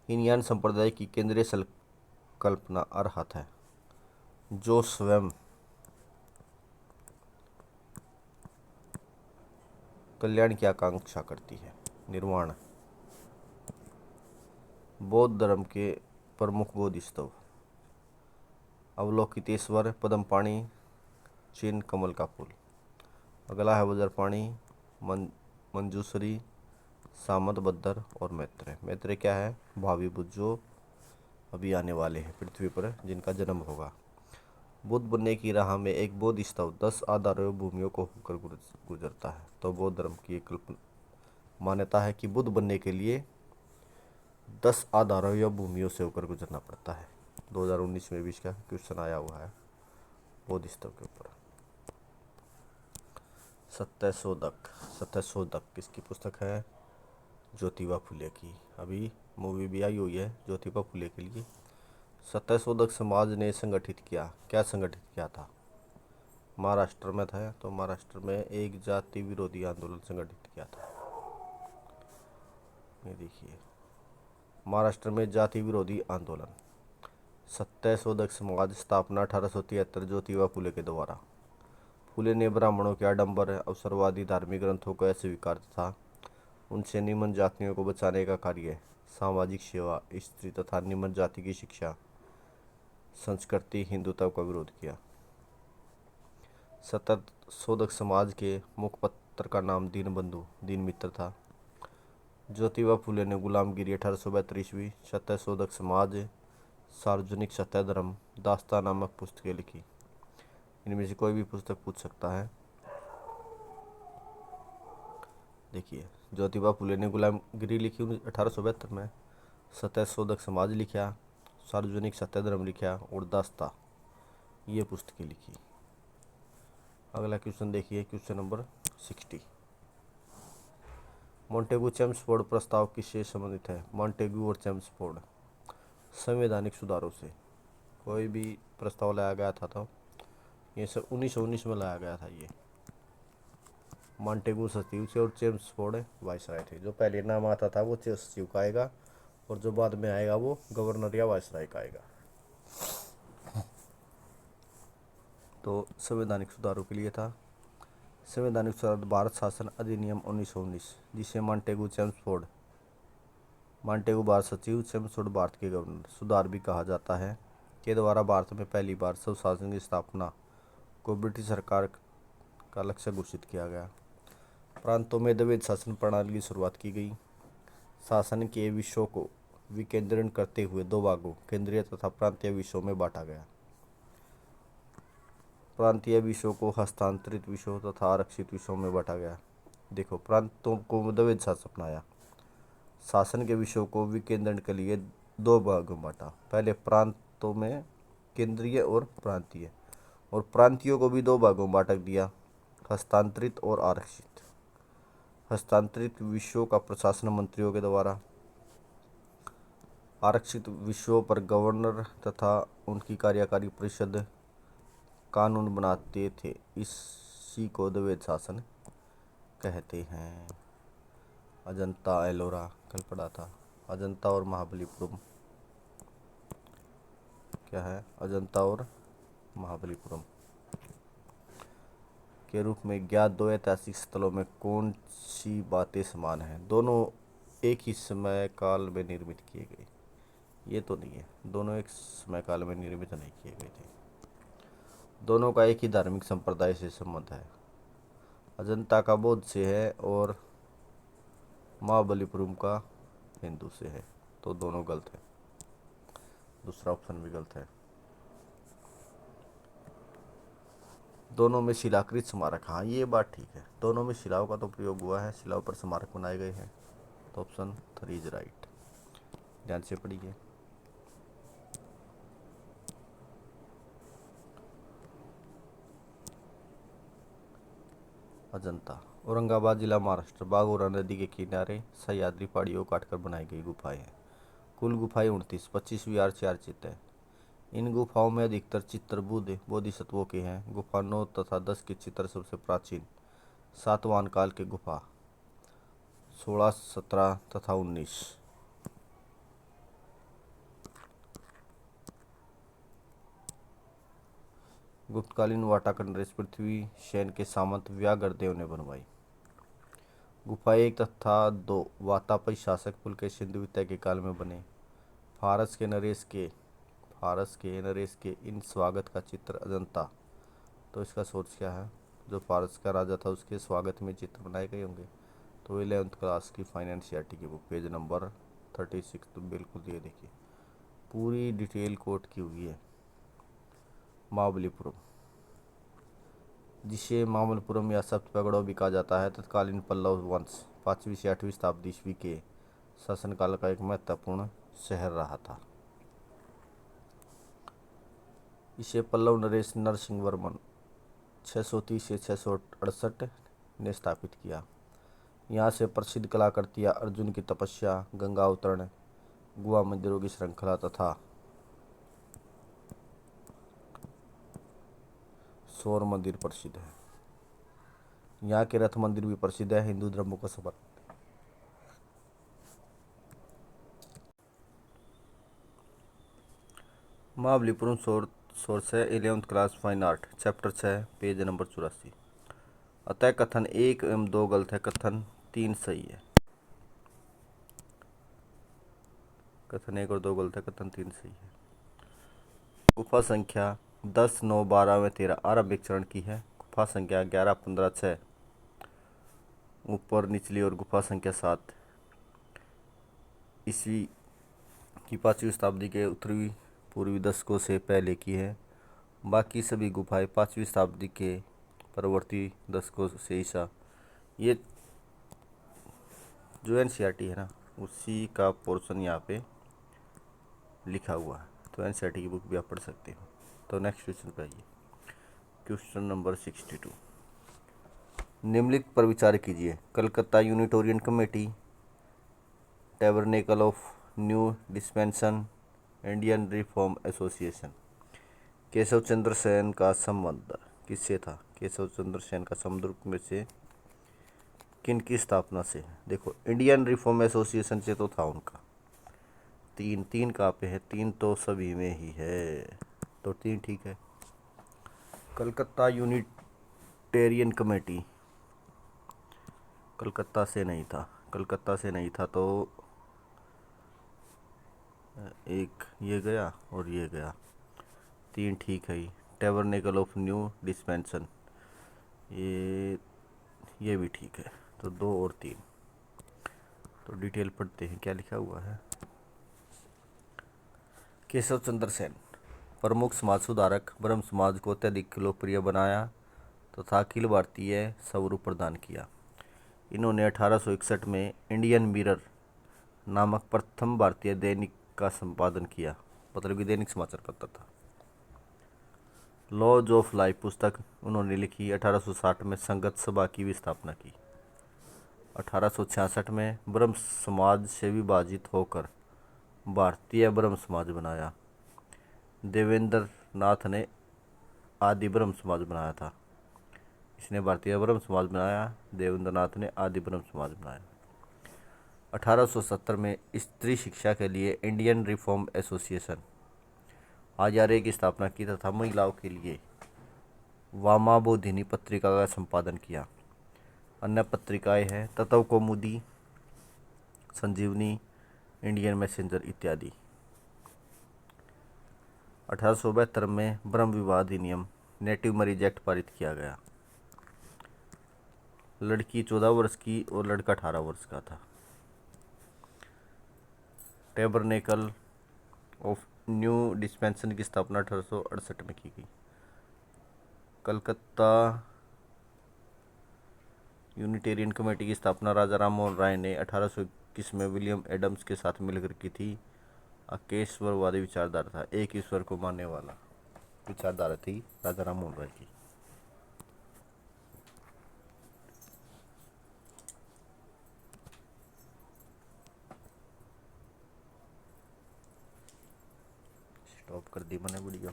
हीनयान संप्रदाय की केंद्रीय संकल्पना अरहत है, जो स्वयं कल्याण की आकांक्षा करती है। निर्वाण। बौद्ध धर्म के प्रमुख बोधिसत्व। अवलोकितेश्वर, पद्मपाणि, चिन्ह, कमल का फूल। अगला है वज्रपाणि, मंजूश्री, सामंत, बद्दर और मैत्रेय। मैत्रेय क्या है? भावी बुद्ध, जो अभी आने वाले हैं पृथ्वी पर, जिनका जन्म होगा। बुद्ध बनने की राह में एक बोधिसत्व 10 आधारों भूमियों को होकर गुजरता है। तो बौद्ध धर्म की एक मान्यता है कि बुद्ध बनने के लिए 10 आधारों या भूमियों से होकर गुजरना पड़ता है। 2019 में भी इसका क्वेश्चन आया हुआ है बोधिसत्व के ऊपर। सत्यशोधक। सत्यशोधक किसकी पुस्तक है? ज्योतिबा फुले की। अभी मूवी भी आई हुई है ज्योतिबा फुले के लिए। सत्यशोधक समाज ने संगठित किया। क्या संगठित किया था? महाराष्ट्र में था, तो महाराष्ट्र में एक जाति विरोधी आंदोलन संगठित किया था। ये देखिए, महाराष्ट्र में जाति विरोधी आंदोलन। सत्यशोधक समाज स्थापना 1873 ज्योतिबा फुले के द्वारा। फुले ने ब्राह्मणों के आडंबर, अवसरवादी धार्मिक ग्रंथों को अस्वीकार था उनसे निम्न जातियों को बचाने का कार्य, सामाजिक सेवा, स्त्री तथा निम्न जाति की शिक्षा, संस्कृति, हिंदुत्व का विरोध किया। सत्यशोधक समाज के मुखपत्र का नाम दीनबंधु, दीन मित्र था। ज्योतिबा फुले ने गुलामगिरी 1872 ईस्वी, सत्यशोधक समाज, सार्वजनिक सत्यधर्म, दास्ता नामक पुस्तकें लिखी। इनमें से कोई भी पुस्तक पूछ सकता है। देखिए, ज्योतिबा फुले ने गुलामगिरी लिखी 1872 में, सत्यशोधक समाज लिखा, सार्वजनिक सत्यधर्म लिखा और दास्ता, ये पुस्तकें लिखी। अगला क्वेश्चन देखिए, क्वेश्चन नंबर 60। मॉन्टेगू चेम्सफोर्ड प्रस्ताव किससे संबंधित है? मॉन्टेगू और चेम्सफोर्ड संवैधानिक सुधारों से कोई भी प्रस्ताव लाया गया था, तो ये सब 1919 में लाया गया था। ये मॉन्टेगू सचिव थे और चेम्सफोर्ड वायसराय थे। जो पहले नाम आता था वो सचिव का आएगा और जो बाद में आएगा वो गवर्नर या वायसराय का आएगा। तो संवैधानिक सुधारों के लिए था। संवैधानिक सुधार भारत शासन अधिनियम 1919, जिसे मॉन्टेगू भारत सचिव, चेम्सफोर्ड भारत के गवर्नर, सुधार भी कहा जाता है, के द्वारा भारत में पहली बार स्वशासन की स्थापना को ब्रिटिश सरकार का लक्ष्य घोषित किया गया। प्रांतों में द्वैध शासन प्रणाली की शुरुआत की गई। शासन के विषयों को विकेंद्रीकरण करते हुए 2 भागों, केंद्रीय तथा प्रांतीय विषयों में बांटा गया। प्रांतीय विषयों को हस्तांतरित विषयों तथा आरक्षित विषयों में बांटा गया। देखो, प्रांतों को द्वैध शासन अपनाया। शासन के विषयों को विकेंद्रीकरण के लिए 2 भागों में बांटा। पहले प्रांतों में केंद्रीय और प्रांतीय, और प्रांतीयों को भी 2 भागों में बांट दिया, हस्तांतरित और आरक्षित। हस्तांतरित विषयों का प्रशासन मंत्रियों के द्वारा, आरक्षित विषयों पर गवर्नर तथा उनकी कार्यकारी परिषद कानून बनाते थे। इसी को द्वैध शासन कहते हैं। अजंता एलोरा कल पढ़ा था। अजंता और महाबलीपुरम क्या है? अजंता और महाबलीपुरम के रूप में ज्ञात 2 ऐतिहासिक स्थलों में कौन सी बातें समान हैं? दोनों एक ही समय काल में निर्मित किए गए। ये तो नहीं है, दोनों एक समय काल में निर्मित नहीं किए गए थे। दोनों का एक ही धार्मिक संप्रदाय से संबंध है। अजंता का बौद्ध से है और महाबलीपुरम का हिंदू से है। तो दोनों गलत है, दूसरा ऑप्शन भी गलत है। दोनों में शिलाकृत स्मारक, हाँ ये बात ठीक है, दोनों में शिलाओं का तो प्रयोग हुआ है, शिलाओं पर स्मारक बनाए गए हैं। तो ऑप्शन 3 इज राइट। ध्यान से पढ़िए। अजंता, औरंगाबाद जिला महाराष्ट्र, बागोरा नदी के किनारे सह्याद्री पहाड़ियों को काटकर बनाई गई गुफाएं हैं। कुल गुफाएं 29, 25 विहार, 4 चित्त हैं। इन गुफाओं में अधिकतर चित्र बुद्ध बोधिसत्वों के हैं। गुफा 9 तथा 10 के चित्र सबसे प्राचीन। सातवाहन काल के गुफा 16, 17 तथा 19। गुप्तकालीन वाटाकर नरेश पृथ्वी सेन के सामंत व्याघ्रदेव ने बनवाई। गुफा 1 तथा 2 वातापी शासक पुलकेशिन द्वितीय के काल में बने। फारस के नरेश के इन स्वागत का चित्र अजंता। तो इसका सोर्स क्या है? जो फारस का राजा था उसके स्वागत में चित्र बनाए गए होंगे। तो 11th क्लास की फाइन एनसीईआरटी की बुक पेज नंबर 36। तो बिल्कुल ये देखिए पूरी डिटेल कोट की हुई है। महाबलीपुरम, जिसे मामलपुरम या सप्तपगड़ो भी कहा जाता है, तत्कालीन पल्लव वंश 5वीं से 8वीं शताब्दी ईस्वी के शासनकाल का एक महत्वपूर्ण शहर रहा था। इसे पल्लव नरेश नरसिंह वर्मन 630 से 668 ने स्थापित किया। यहाँ से प्रसिद्ध कलाकृतियाँ अर्जुन की तपस्या, गंगा अवतरण, गुहा मंदिरों की श्रृंखला तथा सौर मंदिर प्रसिद्ध है। यहाँ के रथ मंदिर भी प्रसिद्ध है। हिंदू धर्मों का समर्पित। महाबलीपुरम सोर्स है 11th class fine art chapter 6 page number 84। अतः कथन 1 एवं 2 गलत है, कथन 3 सही है। कथन 1 और 2 गलत है, कथन 3 सही है। गुफा संख्या 10, 9, 12 में 13 आरंभिक चरण की है। गुफा संख्या 11, 15, 6 ऊपर निचली और गुफा संख्या 7 ईस्वी की 5वीं शताब्दी के उत्तरी पूर्वी दशकों से पहले की है। बाकी सभी गुफाएं 5वीं शताब्दी के परवर्ती दशकों से ईसा। ये जो एनसीईआरटी है ना, उसी का पोर्शन यहाँ पे लिखा हुआ है। तो एनसीईआरटी की बुक भी आप पढ़ सकते हो। तो नेक्स्ट क्वेश्चन पे आइए। Question number 62। निम्नलिखित पर विचार कीजिए। Calcutta Unitarian Committee, Tabernacle of New Dispensation, Indian Reform Association. Keshav Chandra Sen का संबंध किससे था? केशव चंद्र सेन का संबंध में से किन की स्थापना से? देखो इंडियन रिफॉर्म एसोसिएशन से तो था उनका। 3 कहाँ पे है? 3 तो सभी में ही है, तो 3 ठीक है। कलकत्ता यूनिटेरियन कमेटी कलकत्ता से नहीं था, तो एक ये गया और ये गया, 3 ठीक है ही। टैबरनेकल ऑफ न्यू डिस्पेंसन ये भी ठीक है। तो 2 और 3। तो डिटेल पढ़ते हैं क्या लिखा हुआ है। केशव चंद्र सेन प्रमुख समाज सुधारक, ब्रह्म समाज को अत्यधिक लोकप्रिय बनाया तथा अखिल भारतीय स्वरूप प्रदान किया। इन्होंने 1861 में इंडियन मिरर नामक प्रथम भारतीय दैनिक का संपादन किया, मतलब कि दैनिक समाचार पत्र था। लॉज ऑफ लाइफ पुस्तक उन्होंने लिखी। 1860 में संगत सभा की भी स्थापना की। 1866 में ब्रह्म समाज से विभाजित होकर भारतीय ब्रह्म समाज बनाया। देवेंद्र नाथ ने आदि ब्रह्म समाज बनाया था। इसने भारतीय ब्रह्म समाज बनाया, देवेंद्र नाथ ने आदि ब्रह्म समाज बनाया। 1870 में स्त्री शिक्षा के लिए इंडियन रिफॉर्म एसोसिएशन आचार्य की स्थापना की तथा महिलाओं के लिए वामाबोधिनी पत्रिका का संपादन किया। अन्य पत्रिकाएं हैं तत्व कौमुदी, संजीवनी, इंडियन मैसेंजर इत्यादि। 1872 में ब्रह्म विवाह अधिनियम नेटिव मैरिज एक्ट पारित किया गया। लड़की 14 वर्ष की और लड़का 18 वर्ष का था। टैबरनेकल ऑफ न्यू डिस्पेंसन की स्थापना 1868 में की गई। कलकत्ता यूनिटेरियन कमेटी की स्थापना राजा राममोहन राय ने 1821 में विलियम एडम्स के साथ मिलकर की थी। अकेश्वरवादी विचारधारा था, एक ईश्वर को मानने वाला विचारधारा थी राजा राममोहन राय की। स्टॉप कर दी मैंने वीडियो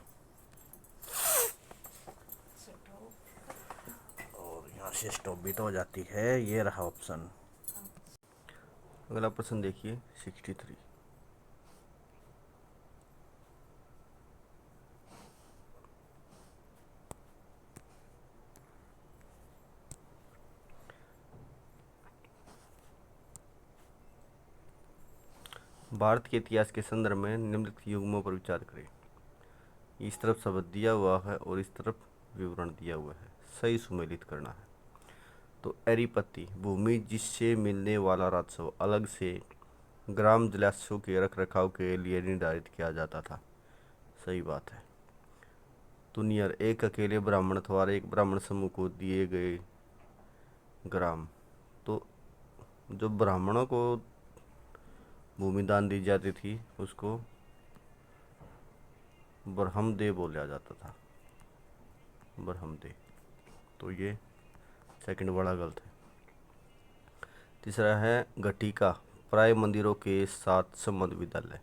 और यहाँ से स्टॉप भी तो हो जाती है। ये रहा ऑप्शन। अगला प्रश्न देखिए 63। भारत के इतिहास के संदर्भ में निम्नलिखित युग्मों पर विचार करें। इस तरफ शब्द दिया हुआ है और इस तरफ विवरण दिया हुआ है, सही सुमेलित करना है। तो एरीपत्ती भूमि जिससे मिलने वाला राजस्व अलग से ग्राम जलाशयों के रख रखाव के लिए निर्धारित किया जाता था, सही बात है। तुनियर एक अकेले ब्राह्मण अथवा एक ब्राह्मण समूह को दिए गए ग्राम। तो जो ब्राह्मणों को भूमि दान दी जाती थी उसको बरहमदे बोला जाता था, बरहमदे। तो ये सेकंड बड़ा गलत है। तीसरा है घटिका प्राय मंदिरों के साथ संबंध विद्यालय,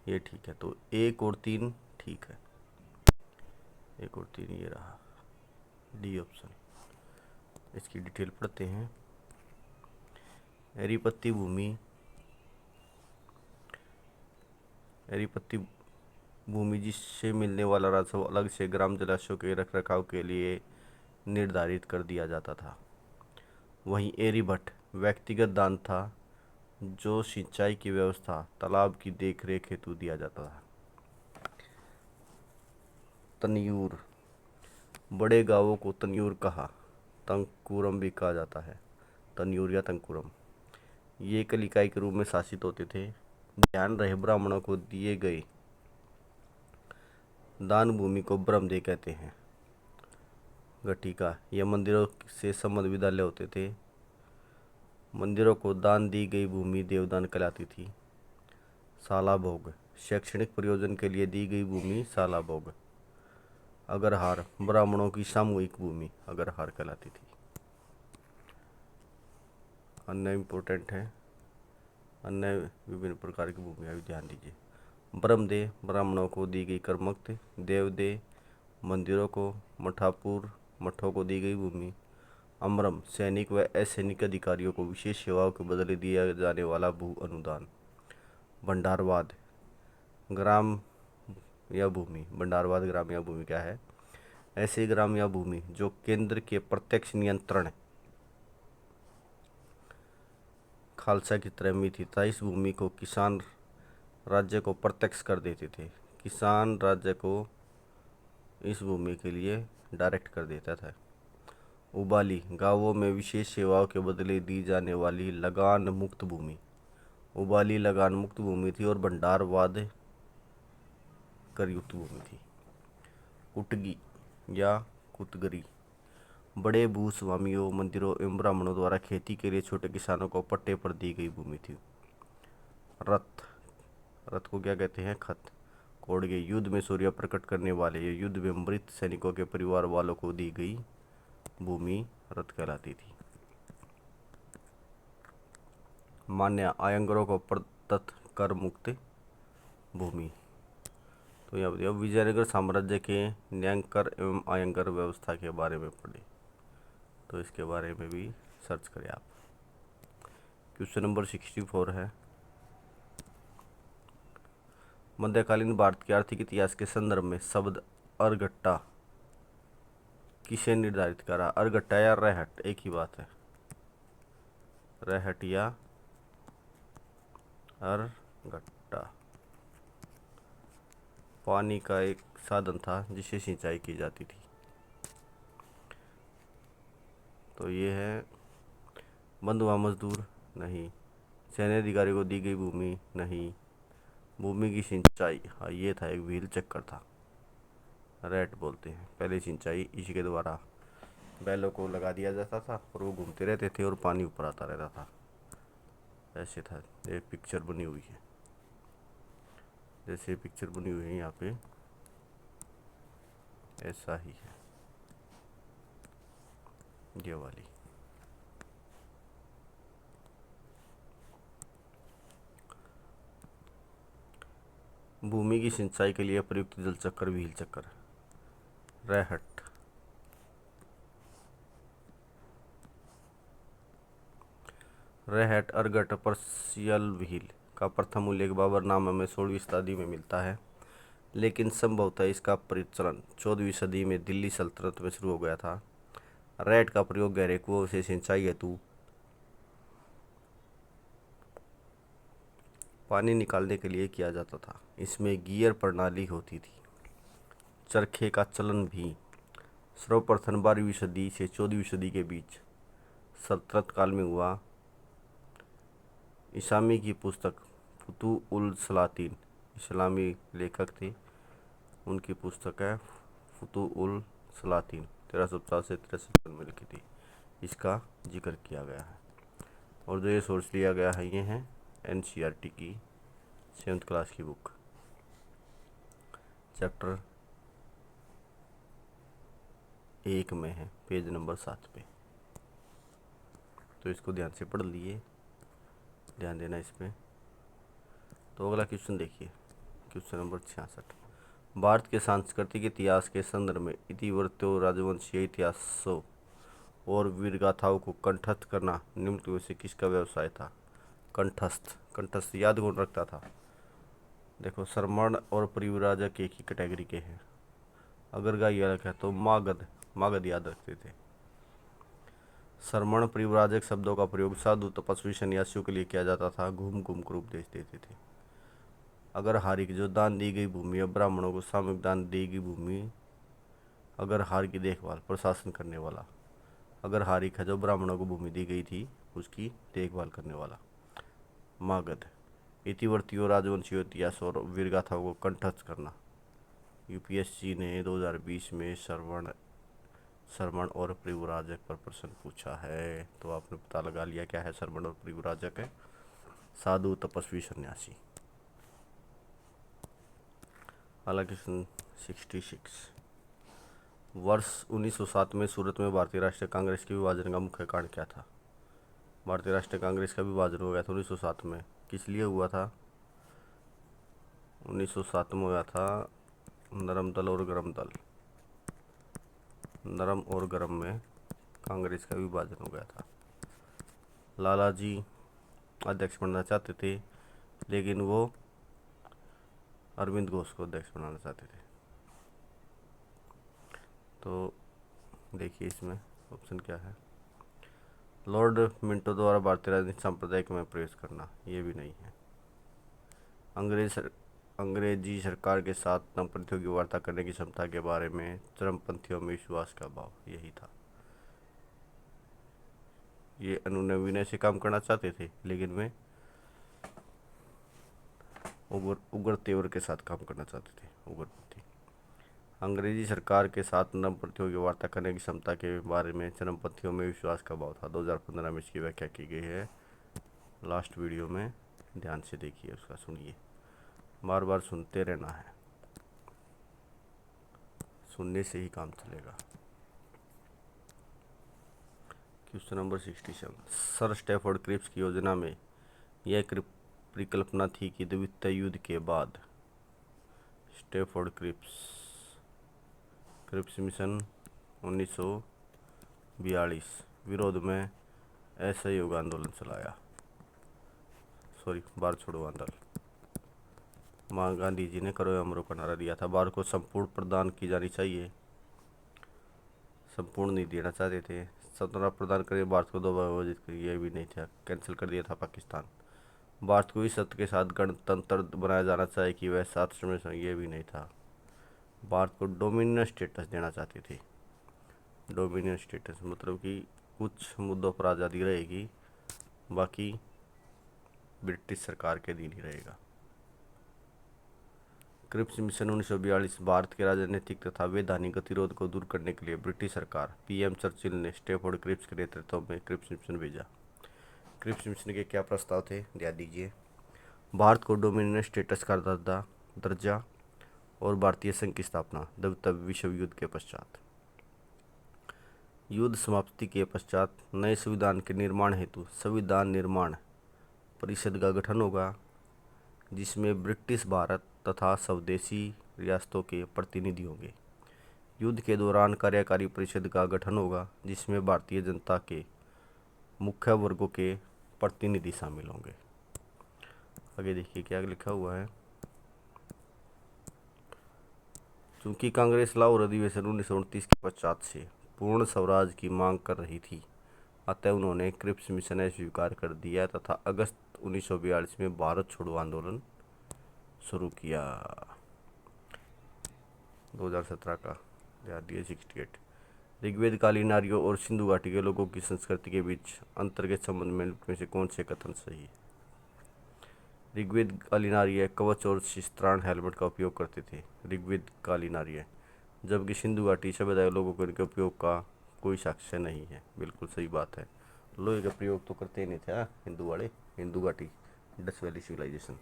ये ठीक है। तो 1 और 3 ठीक है, 1 और 3 ये रहा डी ऑप्शन। इसकी डिटेल पढ़ते हैं। एरीपत्ती भूमि जिससे मिलने वाला राजस्व अलग से ग्राम जलाशयों के रख रखाव के लिए निर्धारित कर दिया जाता था। वहीं एरीभट्ट व्यक्तिगत दान था जो सिंचाई की व्यवस्था तालाब की देखरेख हेतु दिया जाता था। तन्यूर बड़े गांवों को तन्यूर कहा, तंकुरम भी कहा जाता है, तन्यूर या तंकुरम। ये एकल इकाई के रूप में शासित होते थे। ध्यान रहे ब्राह्मणों को दिए गए दान भूमि को ब्रह्मदे कहते हैं। घटिका यह मंदिरों से संबद्ध विद्यालय होते थे। मंदिरों को दान दी गई भूमि देवदान कहलाती थी। साला भोग शैक्षणिक प्रयोजन के लिए दी गई भूमि साला भोग। अग्रहार ब्राह्मणों की सामूहिक भूमि अग्रहार कहलाती थी। अन्य इम्पोर्टेंट है, अन्य विभिन्न प्रकार की भूमियाँ भी ध्यान दीजिए। ब्रह्मदे ब्राह्मणों को दी गई कर्मक्त। देवदे मंदिरों को, मठों को दी गई भूमि। अमरम सैनिक व असैनिक अधिकारियों को विशेष सेवाओं के बदले दिया जाने वाला भू अनुदान। भंडारवाद ग्राम या भूमि, भंडारवाद ग्राम या भूमि क्या है? ऐसे ग्राम या भूमि जो केंद्र के प्रत्यक्ष नियंत्रण खालसा की तरह में थी, था। इस भूमि को किसान राज्य को प्रत्यक्ष कर देते थे। किसान राज्य को इस भूमि के लिए डायरेक्ट कर देता था। उबाली गांवों में विशेष सेवाओं के बदले दी जाने वाली लगान मुक्त भूमि। उबाली लगान मुक्त भूमि थी और भंडारवाद करयुक्त भूमि थी। कुटगी या कुतगरी बड़े भूस्वामियों, मंदिरों एवं ब्राह्मणों द्वारा खेती के लिए छोटे किसानों को पट्टे पर दी गई भूमि थी। रथ को क्या कहते हैं? खत। कोडगे युद्ध में शौर्य प्रकट करने वाले या युद्ध में मृत सैनिकों के परिवार वालों को दी गई भूमि रथ कहलाती थी। मान्या आयंगरों को प्रदत्त कर मुक्त भूमि। तो यहाँ बताइए विजयनगर साम्राज्य के न्यांकर एवं आयंगर व्यवस्था के बारे में पढ़े, तो इसके बारे में भी सर्च करें आप। क्वेश्चन नंबर 64 है। मध्यकालीन भारत के आर्थिक इतिहास के संदर्भ में शब्द अरगट्टा किसे निर्धारित करा? अरगट्टा या रहट एक ही बात है, रहट या अरगट्टा। पानी का एक साधन था जिससे सिंचाई की जाती थी। तो ये है बंधुआ मजदूर नहीं। सैन्य अधिकारी को दी गई भूमि नहीं। भूमि की सिंचाई, हाँ ये था, एक व्हील चक्कर था। रैट बोलते हैं। पहले सिंचाई इसी के द्वारा बैलों को लगा दिया जाता था और वो घूमते रहते थे और पानी ऊपर आता रहता था। ऐसे था। एक पिक्चर बनी हुई है, जैसे पिक्चर बनी हुई है यहाँ पे, ऐसा ही है ये वाली। भूमि की सिंचाई के लिए प्रयुक्त जल चक्र व्हील चक्र, रैहट। रैहट अर्गट पर्शियल व्हील का प्रथम उल्लेख बाबरनामा में 16वीं शताब्दी में मिलता है, लेकिन संभवतः इसका प्रचलन 14वीं सदी में दिल्ली सल्तनत में शुरू हो गया था। रैट का प्रयोग गहरे कुओं से सिंचाई हेतु पानी निकालने के लिए किया जाता था। इसमें गियर प्रणाली होती थी। चरखे का चलन भी सर्वप्रथम 12वीं सदी से 14वीं सदी के बीच सल्तनत काल में हुआ। इस्लामी की पुस्तक फुतू उल सलातीन, इस्लामी लेखक थे, उनकी पुस्तक है फुतू उल सलातीन, 1350 से 1353 में लिखी थी। इसका जिक्र किया गया है। और जो ये सोर्स लिया गया है ये है NCERT की 7th क्लास की बुक, चैप्टर 1 में है, पेज नंबर 7 पे। तो इसको ध्यान से पढ़ लिए, ध्यान देना इस पर। तो अगला क्वेश्चन देखिए, क्वेश्चन नंबर 66। भारत के सांस्कृतिक इतिहास के संदर्भ में इतिवृत्तों, राजवंशीय इतिहासों और वीरगाथाओं को कंठस्थ करना निम्न में से किसका व्यवसाय था? कंठस्थ याद कौन रखता था? देखो, श्रमण और परिव्राजक एक ही कैटेगरी के हैं। अगर गाय अलग है तो मागध याद रखते थे। श्रमण परिव्राजक शब्दों का प्रयोग साधु तपस्वी सन्यासियों के लिए किया जाता था, घूम घूम कर उपदेश देते थे। अगर हारिक जो दान दी गई भूमि या ब्राह्मणों को सामूहिक दान दी गई भूमि, अगर हार की देखभाल प्रशासन करने वाला। अगर हारिक है जो ब्राह्मणों को भूमि दी गई थी उसकी देखभाल करने वाला, मागध। इतिवर्तियों, राजवंशियों, इतिहास और वीरगाथाओं को कंठस्थ करना। UPSC ने 2020 में श्रमण और परिव्राजक पर प्रश्न पूछा है, तो आपने पता लगा लिया क्या है श्रमण और परिव्राजक है? साधु तपस्वी सन्यासी। अगला क्वेश्चन 66। वर्ष 1907 में सूरत में भारतीय राष्ट्रीय कांग्रेस के विभाजन का मुख्य कारण क्या था? भारतीय राष्ट्रीय कांग्रेस का विभाजन हो गया था 1907 में। किस लिए हुआ था? 1907 में हुआ था नरम दल और गरम दल। नरम और गरम में कांग्रेस का विभाजन हो गया था। लाला जी अध्यक्ष बनना चाहते थे, लेकिन वो अरविंद घोष को अध्यक्ष बनाना चाहते थे। तो देखिए इसमें ऑप्शन क्या है? लॉर्ड मिंटो द्वारा भारतीय राजनीतिक सांप्रदायिक में प्रवेश करना, ये भी नहीं है। अंग्रेजी सरकार के साथ नवपंथियों की वार्ता करने की क्षमता के बारे में चरमपंथियों में विश्वास का अभाव, यही था। ये अनुनय से काम करना चाहते थे, लेकिन वे उग्र तेवर के साथ काम करना चाहते थे, उग्रपंथी। अंग्रेजी सरकार के साथ नवपंथियों की वार्ता करने की क्षमता के बारे में चरमपंथियों में विश्वास का अभाव था। 2015 में इसकी व्याख्या की गई है, लास्ट वीडियो में, ध्यान से देखिए, उसका सुनिए, बार बार सुनते रहना है, सुनने से ही काम चलेगा। Question number 67। Sir Stafford Cripps की योजना में यह परिकल्पना थी कि द्वितीय युद्ध के बाद स्टैफोर्ड क्रिप्स मिशन 1942 विरोध में असहयोग आंदोलन चलाया, भारत छोड़ो आंदोलन। महात्मा गांधी जी ने करो या मरो का नारा दिया था। भारत को संपूर्ण प्रदान की जानी चाहिए, संपूर्ण नहीं देना चाहते थे। स्वतंत्रता प्रदान करिए, भारत को दो भाग विभाजित करिए, यह भी नहीं था, कैंसिल कर दिया था पाकिस्तान। भारत को इस शर्त के साथ गणतंत्र बनाया जाना चाहिए कि वह 7 में, ये भी नहीं था। भारत को डोमिनियन स्टेटस देना चाहते थे। डोमिनियन स्टेटस मतलब कि कुछ मुद्दों पर आज़ादी रहेगी, बाकी ब्रिटिश सरकार के अधीन ही रहेगा। Cripps mission 1942। भारत के राजनीतिक तथा वैधानिक गतिरोध को दूर करने के लिए ब्रिटिश सरकार पीएम चर्चिल ने स्टैफोर्ड क्रिप्स के नेतृत्व में क्रिप्स मिशन भेजा। क्रिप्स मिशन के क्या प्रस्ताव थे, ध्यान दीजिए। भारत को डोमिनियन स्टेटस का दर्जा और भारतीय संघ की स्थापना द्वितीय विश्व युद्ध के पश्चात। युद्ध समाप्ति के पश्चात नए संविधान के निर्माण हेतु संविधान निर्माण परिषद का गठन होगा, जिसमें ब्रिटिश भारत तथा स्वदेशी रियासतों के प्रतिनिधि होंगे। युद्ध के दौरान कार्यकारी परिषद का गठन होगा, जिसमें भारतीय जनता के मुख्य वर्गों के प्रतिनिधि शामिल होंगे। आगे देखिए क्या लिखा हुआ है। चूंकि कांग्रेस लाहौर अधिवेशन 1929 के पश्चात से पूर्ण स्वराज की मांग कर रही थी, अतः उन्होंने क्रिप्स मिशन स्वीकार कर दिया तथा अगस्त 1942 में भारत छोड़ो आंदोलन शुरू किया। 2017 का ध्यान दिए 68। ऋग्वेद कालीन नारियों और सिंधु घाटी के लोगों की संस्कृति के बीच अंतर के संबंध में से कौन से कथन सही है? ऋग्वेद कालीन आर्य कवच और शिस्त्राण हेलमेट का उपयोग करते थे, ऋग्वेद कालीन आर्य, जबकि सिंधु घाटी सभ्यता के लोगों को इनके उपयोग का कोई साक्ष्य नहीं है। बिल्कुल सही बात है, लोहे का प्रयोग तो करते ही नहीं थे हिंदू वाले, हिंदू घाटी इंडस वैली सिविलाइजेशन।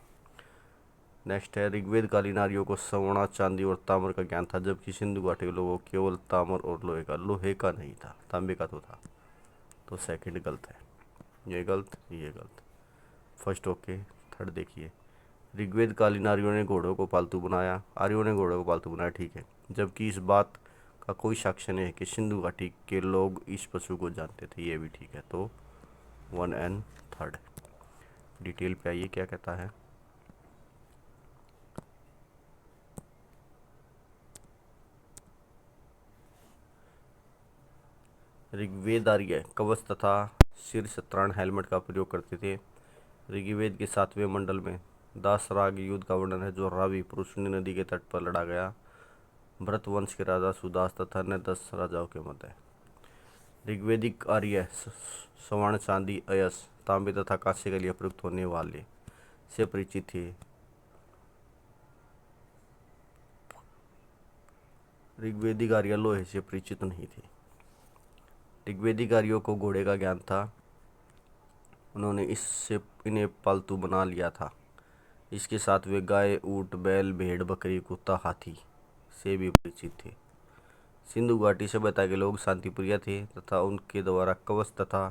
नेक्स्ट है, ऋग्वेद कालीन आर्यों को स्वर्ण, चांदी और ताम्र का ज्ञान था, जबकि सिंधु घाटी के लोगों को केवल ताम्र और लोहे का नहीं था, तांबे का तो था। तो सेकंड गलत है, ये गलत, ये गलत। First okay. थर्ड देखिए, ऋग्वेद कालीन आर्यों ने घोड़ों को पालतू बनाया, आर्यों ने घोड़ों को पालतू बनाया, ठीक है, जबकि इस बात का कोई साक्ष्य नहीं है कि सिंधु घाटी के लोग इस पशु को जानते थे, ये भी ठीक है। तो 1 एंड थर्ड। डिटेल पे आइए क्या कहता है। ऋग्वेद आर्य कवच तथा शीर्षत्राण हेलमेट का प्रयोग करते थे। ऋग्वेद के 7वें मंडल में दासराग युद्ध का वर्णन है, जो रावी पुरुषनी नदी के तट पर लड़ा गया भरत वंश के राजा सुदास तथा अन्य 10 राजाओं के मध्य। ऋग्वेदिक आर्य स्वर्ण, चांदी, अयस, तांबे तथा कांस्य के लिए प्रयुक्त होने वाले से परिचित थे। ऋग्वेदिक आर्य लोहे से परिचित नहीं थे। ऋग्वेदिक आर्यों को घोड़े का ज्ञान था, उन्होंने इन्हें पालतू बना लिया था। इसके साथ वे गाय, ऊंट, बैल, भेड़, बकरी, कुत्ता, हाथी से भी परिचित थे। सिंधु घाटी सभ्यता के लोग शांतिप्रिय थे तथा उनके द्वारा कवच तथा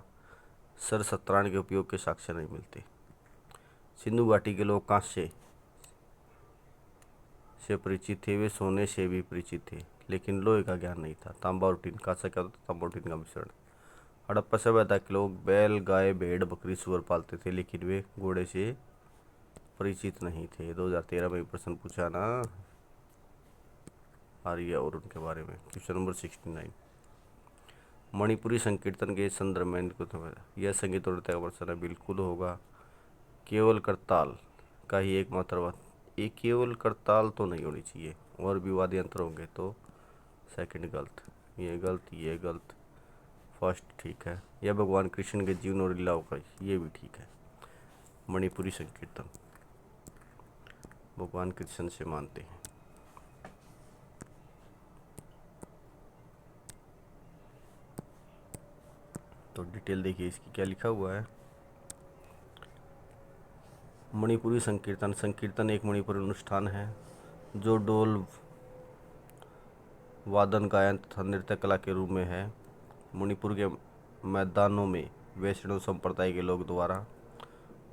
शस्त्रास्त्र के उपयोग के साक्ष्य नहीं मिलते। सिंधु घाटी के लोग कांस्य से परिचित थे, वे सोने से भी परिचित थे, लेकिन लोहे का ज्ञान नहीं था। तांबा और टीन, कांसा क्या होता था? तांबा और टीन का मिश्रण। हड़प्पा सभ्यता के लोग बैल, गाय, भेड़, बकरी, सुअर पालते थे, लेकिन वे घोड़े से परिचित नहीं थे। 2013 में प्रश्न पूछा ना आर्य और उनके बारे में। Question number 69। मणिपुरी संकीर्तन के संदर्भ में यह संगीत और नृत्य का प्रश्न है, बिल्कुल होगा। केवल करताल का ही एकमात्र बात, ये केवल करताल तो नहीं होनी चाहिए, और भी वाद्य यंत्र होंगे। तो सेकंड गलत, ये गलत, ये गलत। फर्स्ट ठीक है, यह भगवान कृष्ण के जीवन और लीलाओं का, ये भी ठीक है। मणिपुरी संकीर्तन भगवान कृष्ण से मानते हैं। तो डिटेल देखिए इसकी क्या लिखा हुआ है। मणिपुरी संकीर्तन, संकीर्तन एक मणिपुरी अनुष्ठान है जो ढोल वादन, गायन तथा नृत्य कला के रूप में है। मणिपुर के मैदानों में वैष्णव संप्रदाय के लोग द्वारा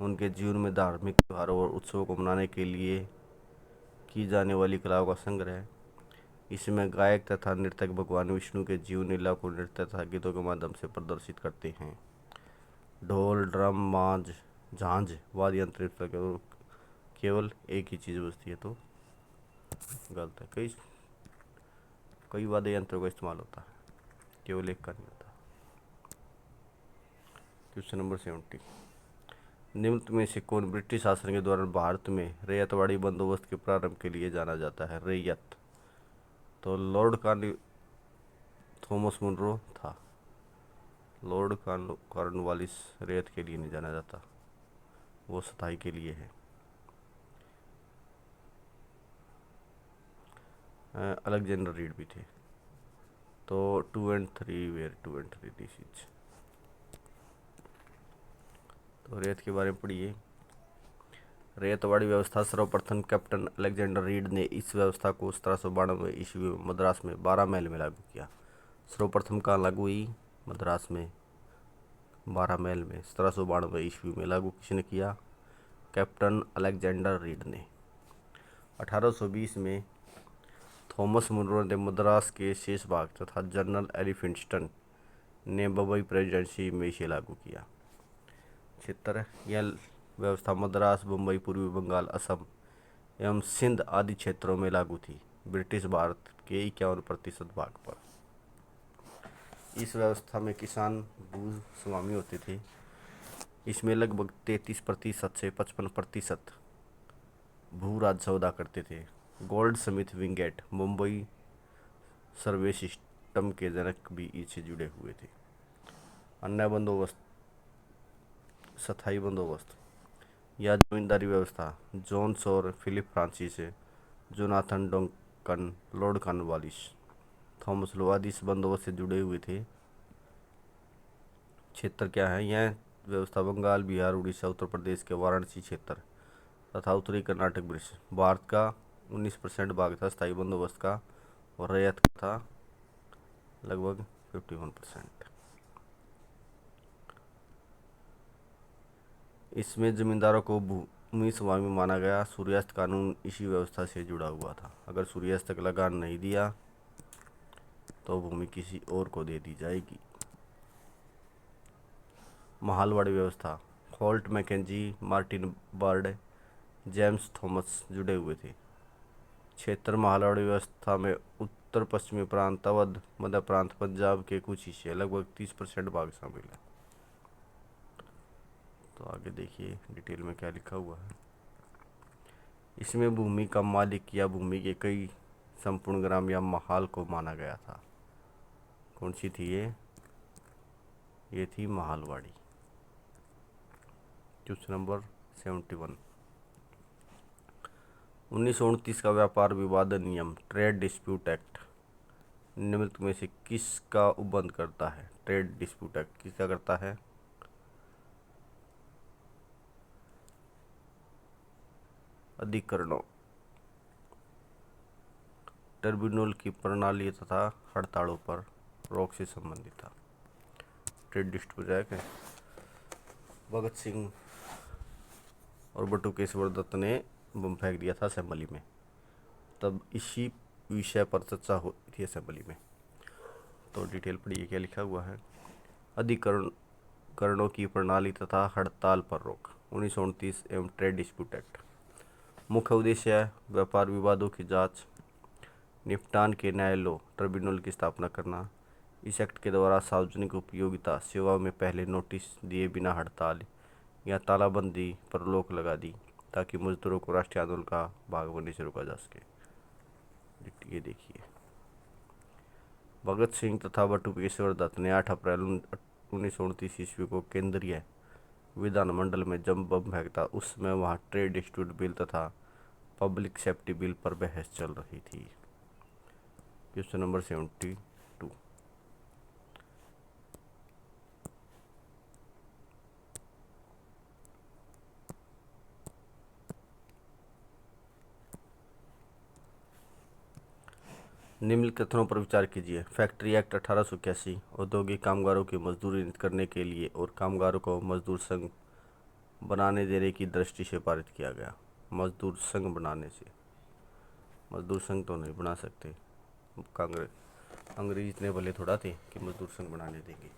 उनके जीवन में धार्मिक त्योहारों और उत्सवों को मनाने के लिए की जाने वाली कलाओं का संग्रह। इसमें गायक तथा नर्तक भगवान विष्णु के जीवन लीला को नृत्य तथा गीतों के माध्यम से प्रदर्शित करते हैं। ढोल, ड्रम, मांझ, झांझ वाद्य यंत्र केवल एक ही चीज़ बजती है, तो गलत है। कई वाद्य यंत्रों का इस्तेमाल होता है, केवल एक का नहीं होता। Question number 70। निम्न में से कौन ब्रिटिश शासन के दौरान भारत में रैयतवाड़ी बंदोबस्त के प्रारंभ के लिए जाना जाता है? रैयत, तो लॉर्ड थॉमस मुनरो था। लॉर्ड कॉर्नवालिस रैयत के लिए नहीं जाना जाता, वो सताई के लिए है। अलेक्जेंडर रीड भी थे। तो 2 and 3 where 2 and 3 this is. तो रेत के बारे में पढ़िए। रेतवाड़ी व्यवस्था सर्वप्रथम कैप्टन अलेक्जेंडर रीड ने इस व्यवस्था को 1792 ईस्वी में मद्रास में 12 महल में लागू किया। सर्वप्रथम कहाँ लागू हुई? मद्रास में 12 महल में 1792 ईस्वी में लागू किसने किया? कैप्टन अलेक्जेंडर रीड ने। 1820 में थॉमस मुनरो ने मद्रास के शेष भाग तथा जनरल एलिफिंस्टन ने बम्बई प्रेसिडेंसी में इसे लागू किया। क्षेत्र, यह व्यवस्था मद्रास, बम्बई, पूर्वी बंगाल, असम एवं सिंध आदि क्षेत्रों में लागू थी, ब्रिटिश भारत के 51% भाग पर। इस व्यवस्था में किसान भूस्वामी होते थे। इसमें लगभग 33% से 55% भू राजस्व अदा करते थे। गोल्ड स्मिथ विंगेट, मुंबई सर्वे सिस्टम के जनक भी इससे जुड़े हुए थे। अन्य बंदोबस्त, स्थायी बंदोबस्त या जमींदारी व्यवस्था, जोन्स और Philip Francis, Jonathan Duncan, Lord Cornwallis, Thomas Law आदि इस बंदोबस्त से जुड़े हुए थे। क्षेत्र क्या है? यह व्यवस्था बंगाल, बिहार, उड़ीसा, उत्तर प्रदेश के वाराणसी क्षेत्र तथा उत्तरी कर्नाटक ब्रिटिश भारत का 19% भाग था स्थायी बंदोबस्त का, और रैयत का था लगभग 51%। इसमें जमींदारों को भूमि स्वामी माना गया। सूर्यास्त कानून इसी व्यवस्था से जुड़ा हुआ था। अगर सूर्यास्त तक लगान नहीं दिया तो भूमि किसी और को दे दी जाएगी। महालवाड़ी व्यवस्था, Holt, Mackenzie, Martin Bird, James Thomas जुड़े हुए थे। क्षेत्र, महालवाड़ी व्यवस्था में उत्तर पश्चिमी प्रांत, अवध, मध्य प्रांत, पंजाब के कुछ हिस्से, लगभग 30% भाग शामिल है। तो आगे देखिए डिटेल में क्या लिखा हुआ है। इसमें भूमि का मालिक या भूमि के कई संपूर्ण ग्राम या महाल को माना गया था। कौन सी थी ये? ये थी महालवाड़ी। Question number 71। 1929 का व्यापार विवाद नियम, ट्रेड डिस्प्यूट एक्ट, निम्नलिखित में से किसका उपबंध करता है? ट्रेड डिस्प्यूट एक्ट किसका करता है? अधिकरणों, ट्रिब्यूनल की प्रणाली तथा हड़तालों पर रोक से संबंधित था। Trade dispute act Bhagat Singh और बटुकेश्वर दत्त ने बम फेंक दिया था असेंबली में, तब इसी विषय पर चर्चा हुई थी असेंबली में। तो डिटेल पढ़िए क्या लिखा हुआ है। अधिकरणों की प्रणाली तथा हड़ताल पर रोक, 1929 एवं ट्रेड डिस्प्यूट एक्ट। मुख्य उद्देश्य है व्यापार विवादों की जांच, निपटान के न्यायालयों ट्रिब्यूनल की स्थापना करना। इस एक्ट के द्वारा सार्वजनिक उपयोगिता सेवा में पहले नोटिस दिए बिना हड़ताल या तालाबंदी पर रोक लगा दी, ताकि मजदूरों को राष्ट्रीय आंदोलन का भाग बनने से रोका जा सके। ये देखिए, भगत सिंह तथा बटुकेश्वर दत्त ने 8 अप्रैल 1929 ईस्वी को केंद्रीय विधानमंडल में जब बम फेंका, उस समय वहाँ ट्रेड डिस्प्यूट बिल तथा पब्लिक सेफ्टी बिल पर बहस चल रही थी। Question number 72। निम्नलिखित कथनों पर विचार कीजिए। फैक्ट्री एक्ट 1881 औद्योगिक कामगारों की मजदूरी करने के लिए और कामगारों को मजदूर संघ बनाने देने की दृष्टि से पारित किया गया। मजदूर संघ बनाने से, मजदूर संघ तो नहीं बना सकते कांग्रेस, अंग्रेज इतने भले थोड़ा थे कि मजदूर संघ बनाने देंगे।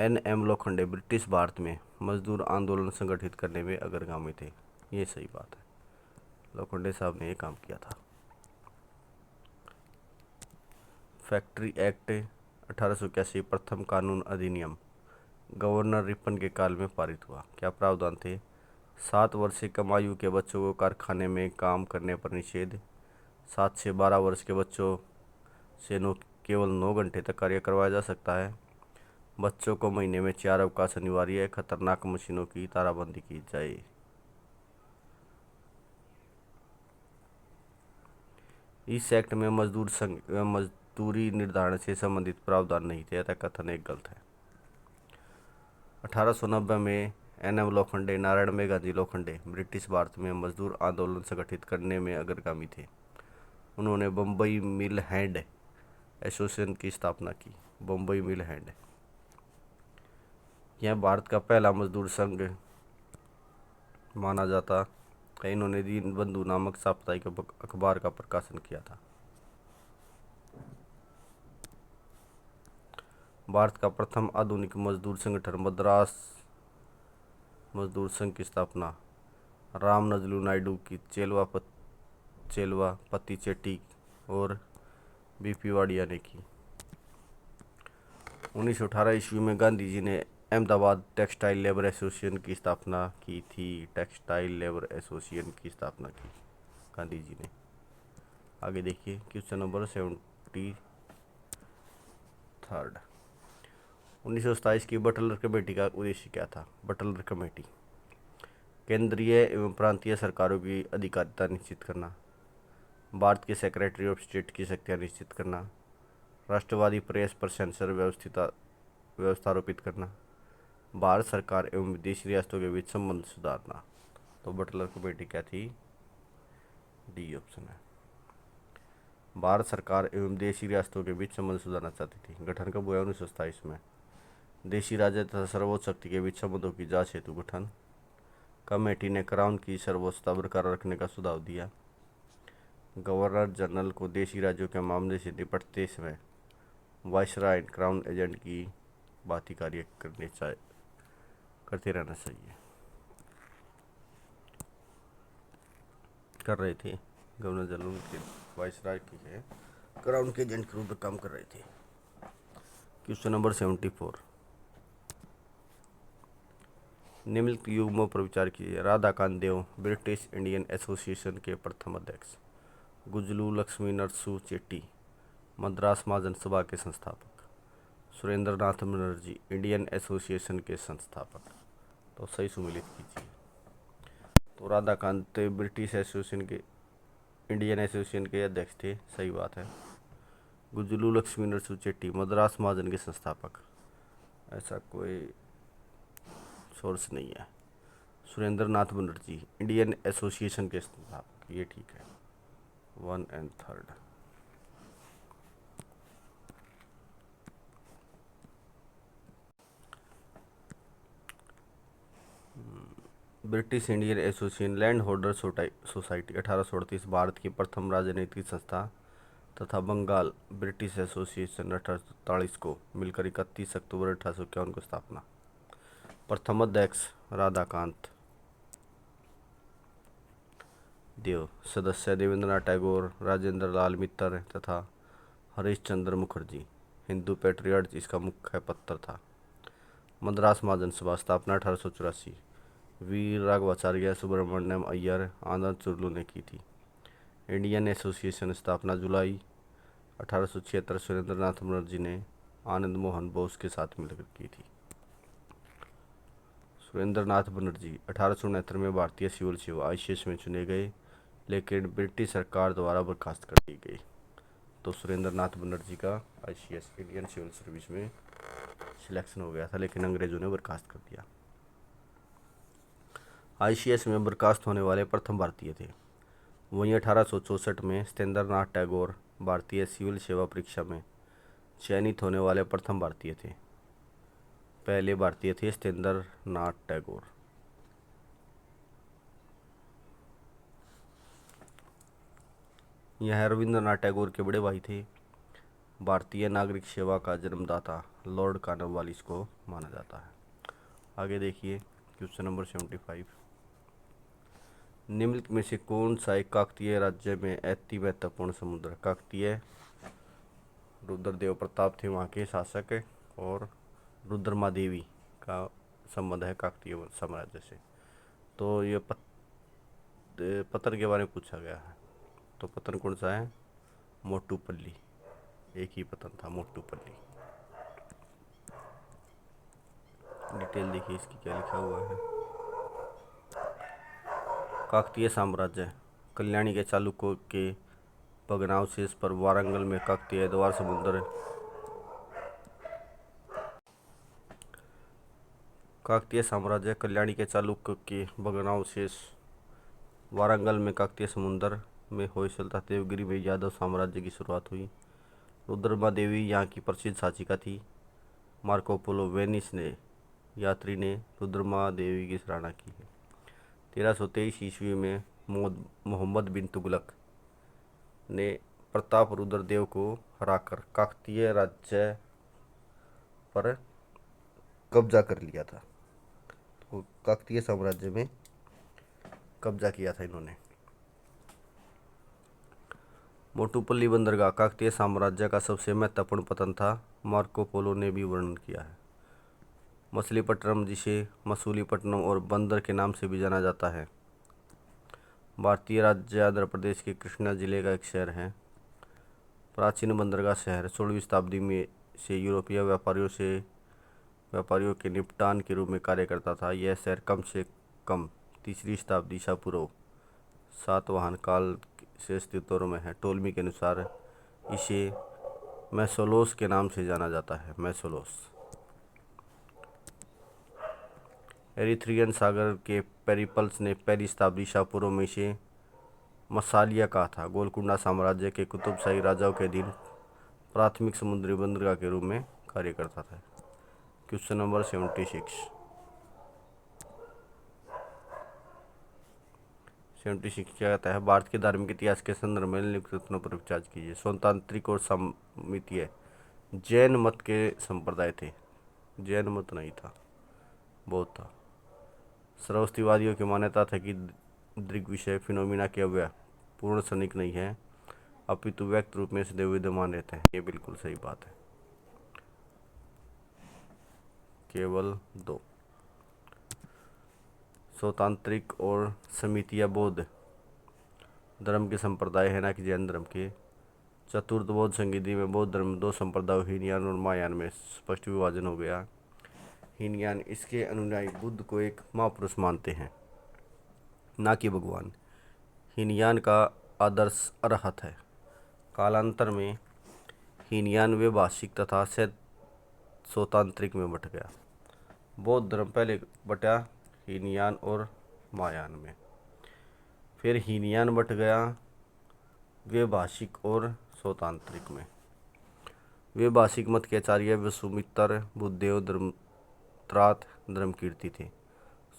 NM लोखंडे ब्रिटिश भारत में मजदूर आंदोलन संगठित करने में अग्रगामी थे। ये सही बात है, लोखंडे साहब ने ये काम किया था। फैक्ट्री एक्ट 1881 प्रथम कानून अधिनियम गवर्नर रिपन के काल में पारित हुआ। क्या प्रावधान थे? 7 वर्ष से कम आयु के बच्चों को कारखाने में काम करने पर निषेध। 7 से 12 वर्ष के बच्चों से केवल 9 घंटे तक कार्य करवाया जा सकता है। बच्चों को महीने में 4 अवकाश अनिवार्य है। खतरनाक मशीनों की तालाबंदी की जाए। इस एक्ट में मजदूर संघ एवं मजदूरी निर्धारण से संबंधित प्रावधान नहीं थे। यह कथन एक गलत है। 1890 में एन.एम. लोखंडे, नारायण मेघाजी लोखंडे ब्रिटिश भारत में मजदूर आंदोलन संगठित करने में अग्रगामी थे। उन्होंने बम्बई मिल हैंड एसोसिएशन की स्थापना की। बम्बई मिल हैंड, यह भारत का पहला मजदूर संघ माना जाता है। इन्होंने दीन बंधु नामक साप्ताहिक अखबार का प्रकाशन किया था। भारत का प्रथम आधुनिक मजदूर संगठन मद्रास मजदूर संघ की स्थापना रामनजलू नायडू की चेलवा पति चेट्टी और बीपी वाडिया ने की। 1918 ईस्वी में गांधी जी ने अहमदाबाद टेक्सटाइल लेबर एसोसिएशन की स्थापना की थी। टेक्सटाइल लेबर एसोसिएशन की स्थापना की गांधी जी ने। आगे देखिए क्वेश्चन नंबर 73। 1927 की बटलर कमेटी का उद्देश्य क्या था? बटलर कमेटी केंद्रीय एवं प्रांतीय सरकारों की अधिकारिता निश्चित करना, भारत के सेक्रेटरी ऑफ स्टेट की शक्तियाँ निश्चित करना, राष्ट्रवादी प्रेस पर सेंसर व्यवस्था आरोपित करना, भारत सरकार एवं विदेशी रियासतों के बीच संबंध सुधारना। तो बटलर कमेटी क्या थी? डी ऑप्शन है। भारत सरकार एवं विदेशी रियासतों के बीच संबंध सुधारना चाहती थी। गठन कब हुआ? 1927 में। देशी राजा तथा सर्वोच्च शक्ति के बीच संबंधों की जांच हेतु गठन। कमेटी ने क्राउन की सर्वोच्चता बरकरार रखने का सुझाव दिया। गवर्नर जनरल को देशी राज्यों के मामले से निपटते समय वायसराय क्राउन एजेंट की भांति कार्य करते रहना चाहिए। कर रहे थे गवर्नर जनरल के वायसराय के क्राउन के एजेंट के रूप में काम कर रहे थे। Question number 74। निम्नलिखित युग्मों पर विचार कीजिए। राधाकांत देव ब्रिटिश इंडियन एसोसिएशन के प्रथम अध्यक्ष। गुजलू लक्ष्मी नरसू चेट्टी मद्रास महाजन सभा के संस्थापक। सुरेंद्र नाथ बनर्जी इंडियन एसोसिएशन के संस्थापक। तो सही सुमेलित कीजिए। तो राधाकांत ब्रिटिश एसोसिएशन के इंडियन एसोसिएशन के अध्यक्ष थे, सही बात है। गुजलू लक्ष्मी नरसू चेट्टी मद्रास महाजन के संस्थापक, ऐसा कोई सोर्स नहीं है। सुरेंद्र नाथ बनर्जी इंडियन एसोसिएशन के संस्थापक, ये ठीक है। 1 and 3। British Indian association land holder society 1838 Bharat की प्रथम राजनीतिक संस्था तथा बंगाल ब्रिटिश एसोसिएशन 1843 को मिलकर 31 अक्टूबर 1851 को स्थापना। प्रथम अध्यक्ष राधाकांत देव, सदस्य देवेंद्रनाथ टैगोर, राजेंद्र लाल मित्तर तथा हरीश चंद्र मुखर्जी। हिंदू पैट्रियट इसका मुख्य पत्र था। मद्रास महाजन सभा स्थापना 1884 वीर राघवाचार्य सुब्रमण्यम अय्यर आनंद चुरलू ने की थी। इंडियन एसोसिएशन स्थापना जुलाई 1876 सुरेंद्र नाथ बनर्जी ने आनंद मोहन बोस के साथ मिलकर की थी। सुरेंद्र नाथ बनर्जी 1869 में भारतीय सिविल सेवा आईसीएस में चुने गए, लेकिन ब्रिटिश सरकार द्वारा बर्खास्त कर दी गई। तो सुरेंद्र नाथ बनर्जी का आईसीएस इंडियन सिविल सर्विस में सिलेक्शन हो गया था, लेकिन अंग्रेजों ने बर्खास्त कर दिया। आईसीएस में बर्खास्त होने वाले प्रथम भारतीय थे। वहीं 1864 में सत्येंद्र नाथ टैगोर भारतीय सिविल सेवा परीक्षा में चयनित होने वाले प्रथम भारतीय थे। पहले भारतीय थे सत्येंद्र नाथ टैगोर। यह रविंद्रनाथ टैगोर के बड़े भाई थे। भारतीय नागरिक सेवा का जन्मदाता लॉर्ड कॉर्नवालिस को माना जाता है। आगे देखिए क्वेश्चन नंबर 75। निम्नलिखित में से कौन सा एक काकतीय राज्य में अति महत्वपूर्ण समुद्र? काकतीय रुद्रदेव प्रताप थे वहाँ के शासक, और रुद्रमादेवी का संबंध है काकतीय साम्राज्य से। तो ये पत्थर के बारे में पूछा गया है। तो पतन कौन सा है? मोटूपल्ली। एक ही पतन था, मोटूपल्ली। डिटेल देखिए इसकी क्या लिखा हुआ है। काकतीय साम्राज्य कल्याणी के चालुक्यों के भग्नावशेष पर वारंगल में काकतीय द्वार समुद्र। काकतीय साम्राज्य कल्याणी के चालुक्य के भग्नावशेष। वारंगल में काकतीय समुद्र में होयसल देवगिरी में यादव साम्राज्य की शुरुआत हुई। रुद्रमा देवी यहाँ की प्रसिद्ध शासिका थी। मार्को पोलो वेनिस ने यात्री ने रुद्रमा देवी की सराहना की है। 1323 ईस्वी में मोहम्मद बिन तुगलक ने प्रताप रुद्र देव को हराकर काकतीय राज्य पर कब्जा कर लिया था। तो काकतीय साम्राज्य में कब्जा किया था इन्होंने। मोटुपल्ली बंदरगाह काकतीय साम्राज्य का सबसे महत्वपूर्ण पतन था। मार्को पोलो ने भी वर्णन किया है। मछलीपट्टनम, जिसे मसूलीपट्टनम और बंदर के नाम से भी जाना जाता है, भारतीय राज्य आंध्र प्रदेश के कृष्णा जिले का एक शहर है। प्राचीन बंदरगाह शहर 16वीं शताब्दी में से यूरोपीय व्यापारियों के निपटान के रूप में कार्य करता था। यह शहर कम से कम 3री शताब्दी ईसा पूर्व सातवाहन काल से अस्तित्व में है। टोलमी के अनुसार इसे मैसोलोस के नाम से जाना जाता है। मैसोलोस। एरिथ्रियन सागर के पेरिप्लस ने 1ली शताब्दी ईसा पूर्व में इसे मसालिया कहा था। गोलकुंडा साम्राज्य के कुतुबशाही राजाओं के दिन प्राथमिक समुद्री बंदरगाह के रूप में कार्य करता था। क्वेश्चन नंबर 76 क्या कहता है? भारत के धार्मिक इतिहास के संदर्भ में निम्नलिखित कथनों पर विचार कीजिए। स्वतंत्रिक और सामितीय जैन मत के संप्रदाय थे। जैन मत नहीं था, बौद्ध था। सरस्वतीवादियों की मान्यता था कि दृग्विषय फिनोमिना के अवयव पूर्ण क्षणिक नहीं है, अपितु व्यक्त रूप में सदैव विद्यमान रहते हैं। ये बिल्कुल सही बात है। केवल 2 स्वतंत्रिक और समितीय बौद्ध धर्म के संप्रदाय है, ना कि जैन धर्म के। चतुर्थ बौद्ध संहिता में बौद्ध धर्म 2 संप्रदायों हीनयान और महायान में स्पष्ट विभाजन हो गया। हीनयान इसके अनुयायी बुद्ध को एक महापुरुष मानते हैं, ना कि भगवान। हीनयान का आदर्श अरहत है। कालांतर में हीनयान वे भाषिक तथा स्वतंत्रिक में बट गया। बौद्ध धर्म पहले बटा हीनयान और महायान में, फिर हीनयान बट गया वे भाषिक और स्वतंत्रिक में। वे भाषिक मत के आचार्य वसुमित्र, बुद्धदेव, धर्मत्रात, धर्मकीर्ति थे।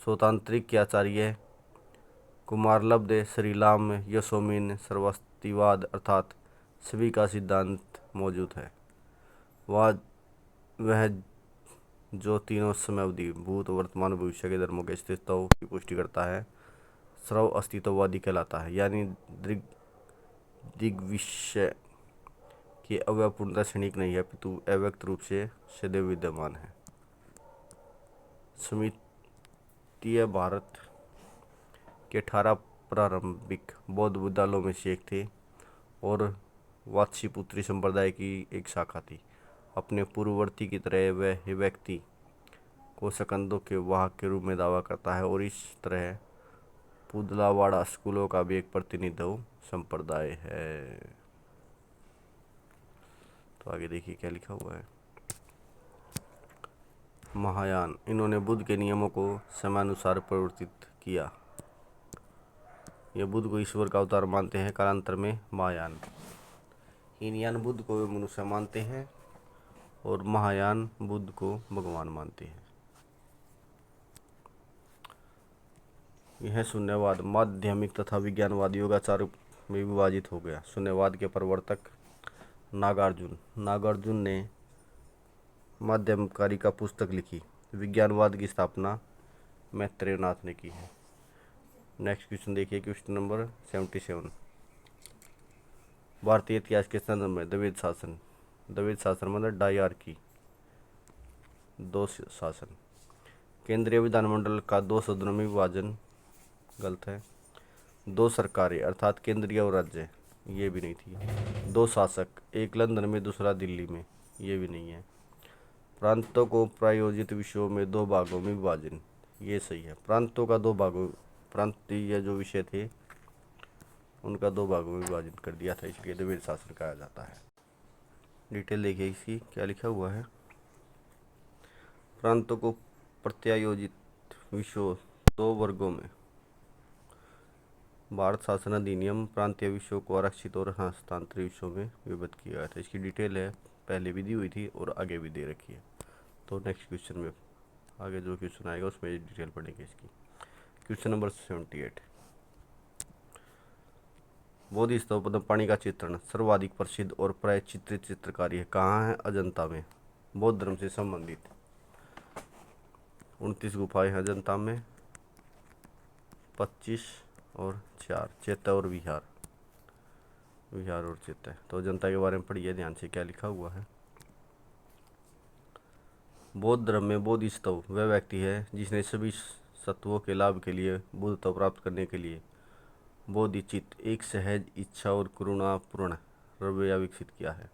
स्वतंत्रिक के आचार्य कुमारलब्ध, श्रीलाम, यशोमिन, सर्वस्तिवाद अर्थात सभी का सिद्धांत मौजूद है। वह जो तीनों समयावधि भूत, वर्तमान, भविष्य के धर्मों के अस्तित्व की पुष्टि करता है, सर्व अस्तित्ववादी कहलाता है। यानी दिग्विषय के अवयव पूर्णतः क्षणिक नहीं है, अपितु अव्यक्त रूप से सदैव विद्यमान है। समितीय भारत के 18 प्रारंभिक बौद्ध विद्यालयों में से एक थे और वात्स्यपुत्री संप्रदाय की एक शाखा थी। अपने पूर्ववर्ती की तरह वह व्यक्ति को स्कंदों के वाहक के रूप में दावा करता है और इस तरह पुदलावाड़ा स्कूलों का भी एक प्रतिनिधित्व संप्रदाय है। तो आगे देखिए क्या लिखा हुआ है। महायान, इन्होंने बुद्ध के नियमों को समयानुसार परिवर्तित किया। ये बुद्ध को ईश्वर का अवतार मानते हैं। कालांतर में महायान। हीनयान बुद्ध को मनुष्य मानते हैं और महायान बुद्ध को भगवान मानते हैं। यह शून्यवाद माध्यमिक तथा विज्ञानवाद योगाचार में विभाजित हो गया। शून्यवाद के प्रवर्तक नागार्जुन ने माध्यमकारी का पुस्तक लिखी। विज्ञानवाद की स्थापना मैत्रेयनाथ ने की है। नेक्स्ट क्वेश्चन देखिए, क्वेश्चन नंबर 77। भारतीय इतिहास के संदर्भ में द्विवेद शासन मतलब डायरकी, 2 शासन। केंद्रीय विधानमंडल का 2 सदनों में विभाजन गलत है। 2 सरकारें अर्थात केंद्रीय और राज्य, ये भी नहीं थी। 2 शासक, एक लंदन में दूसरा दिल्ली में, ये भी नहीं है। प्रांतों को प्रायोजित विषयों में 2 भागों में विभाजन, ये सही है। प्रांतों का 2 भागों, प्रांतीय जो विषय थे उनका 2 भागों में विभाजन कर दिया था, इसलिए द्विवेद शासन कहा जाता है। डिटेल देखिए इसकी क्या लिखा हुआ है। प्रांतों को प्रत्यायोजित विषयों 2 वर्गों में भारत शासन अधिनियम प्रांतीय विषयों को आरक्षित और हस्तांतरित विषयों में विभक्त किया गया था। इसकी डिटेल है, पहले भी दी हुई थी और आगे भी दे रखी है। तो नेक्स्ट क्वेश्चन में आगे जो क्वेश्चन आएगा उसमें डिटेल पढ़ेंगे इसकी। क्वेश्चन नंबर 78, बोधि स्तंभ पद्मपाणि का चित्रण सर्वाधिक प्रसिद्ध और प्राय चित्रित चित्रकारी है। कहाँ है? अजंता में। बौद्ध धर्म से संबंधित 29 गुफाएं हैं अजंता में, 25 और 4 चैत्य और विहार, विहार और चैत्य। तो अजंता के बारे में पढ़िए ध्यान से क्या लिखा हुआ है। बौद्ध धर्म में बोधिसत्व वह व्यक्ति है जिसने सभी सत्वों के लाभ के लिए बुद्धत्व प्राप्त करने के लिए बोधिचित्त एक सहज इच्छा और करुणापूर्ण रवैया विकसित किया है।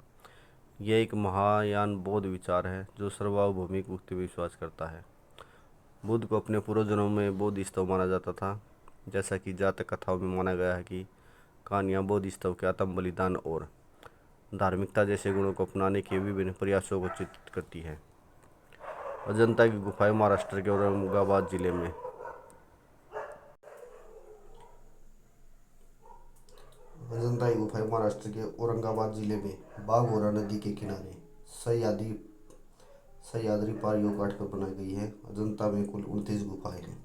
यह एक महायान बौद्ध विचार है जो सर्वभौमिक मुक्ति में विश्वास करता है। बुद्ध को अपने पूर्वजन्मों में बोधिसत्व माना जाता था, जैसा कि जातक कथाओं में माना गया है कि कहानियाँ बोधिसत्व के आत्म बलिदान और धार्मिकता जैसे गुणों को अपनाने के विभिन्न प्रयासों को चित्रित करती है। अजंता की गुफाएं महाराष्ट्र के औरंगाबाद जिले में अजंता की गुफाएं महाराष्ट्र के औरंगाबाद जिले में बाघोरा नदी के किनारे सह्याद्री पहाड़ियों काट पर बनाई गई है। अजंता में कुल 29 गुफाएं हैं।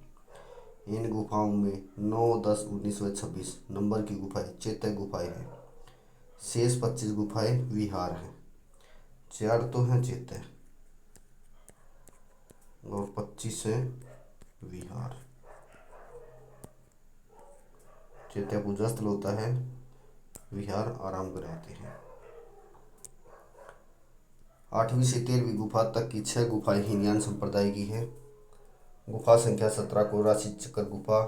इन गुफाओं में 9, 10, 19 व 26 नंबर की गुफाएं चैत्य गुफाएं हैं। शेष 25 गुफाएं विहार हैं। 4 तो हैं चैत्य और 25 हैं विहार। चैत्य पूजा स्थल होता है, विहार आराम कराते हैं। 8वीं से 13वीं गुफा तक की 6 गुफाएं हीनयान संप्रदाय की हैं। गुफा संख्या 17 को राशि चक्र गुफा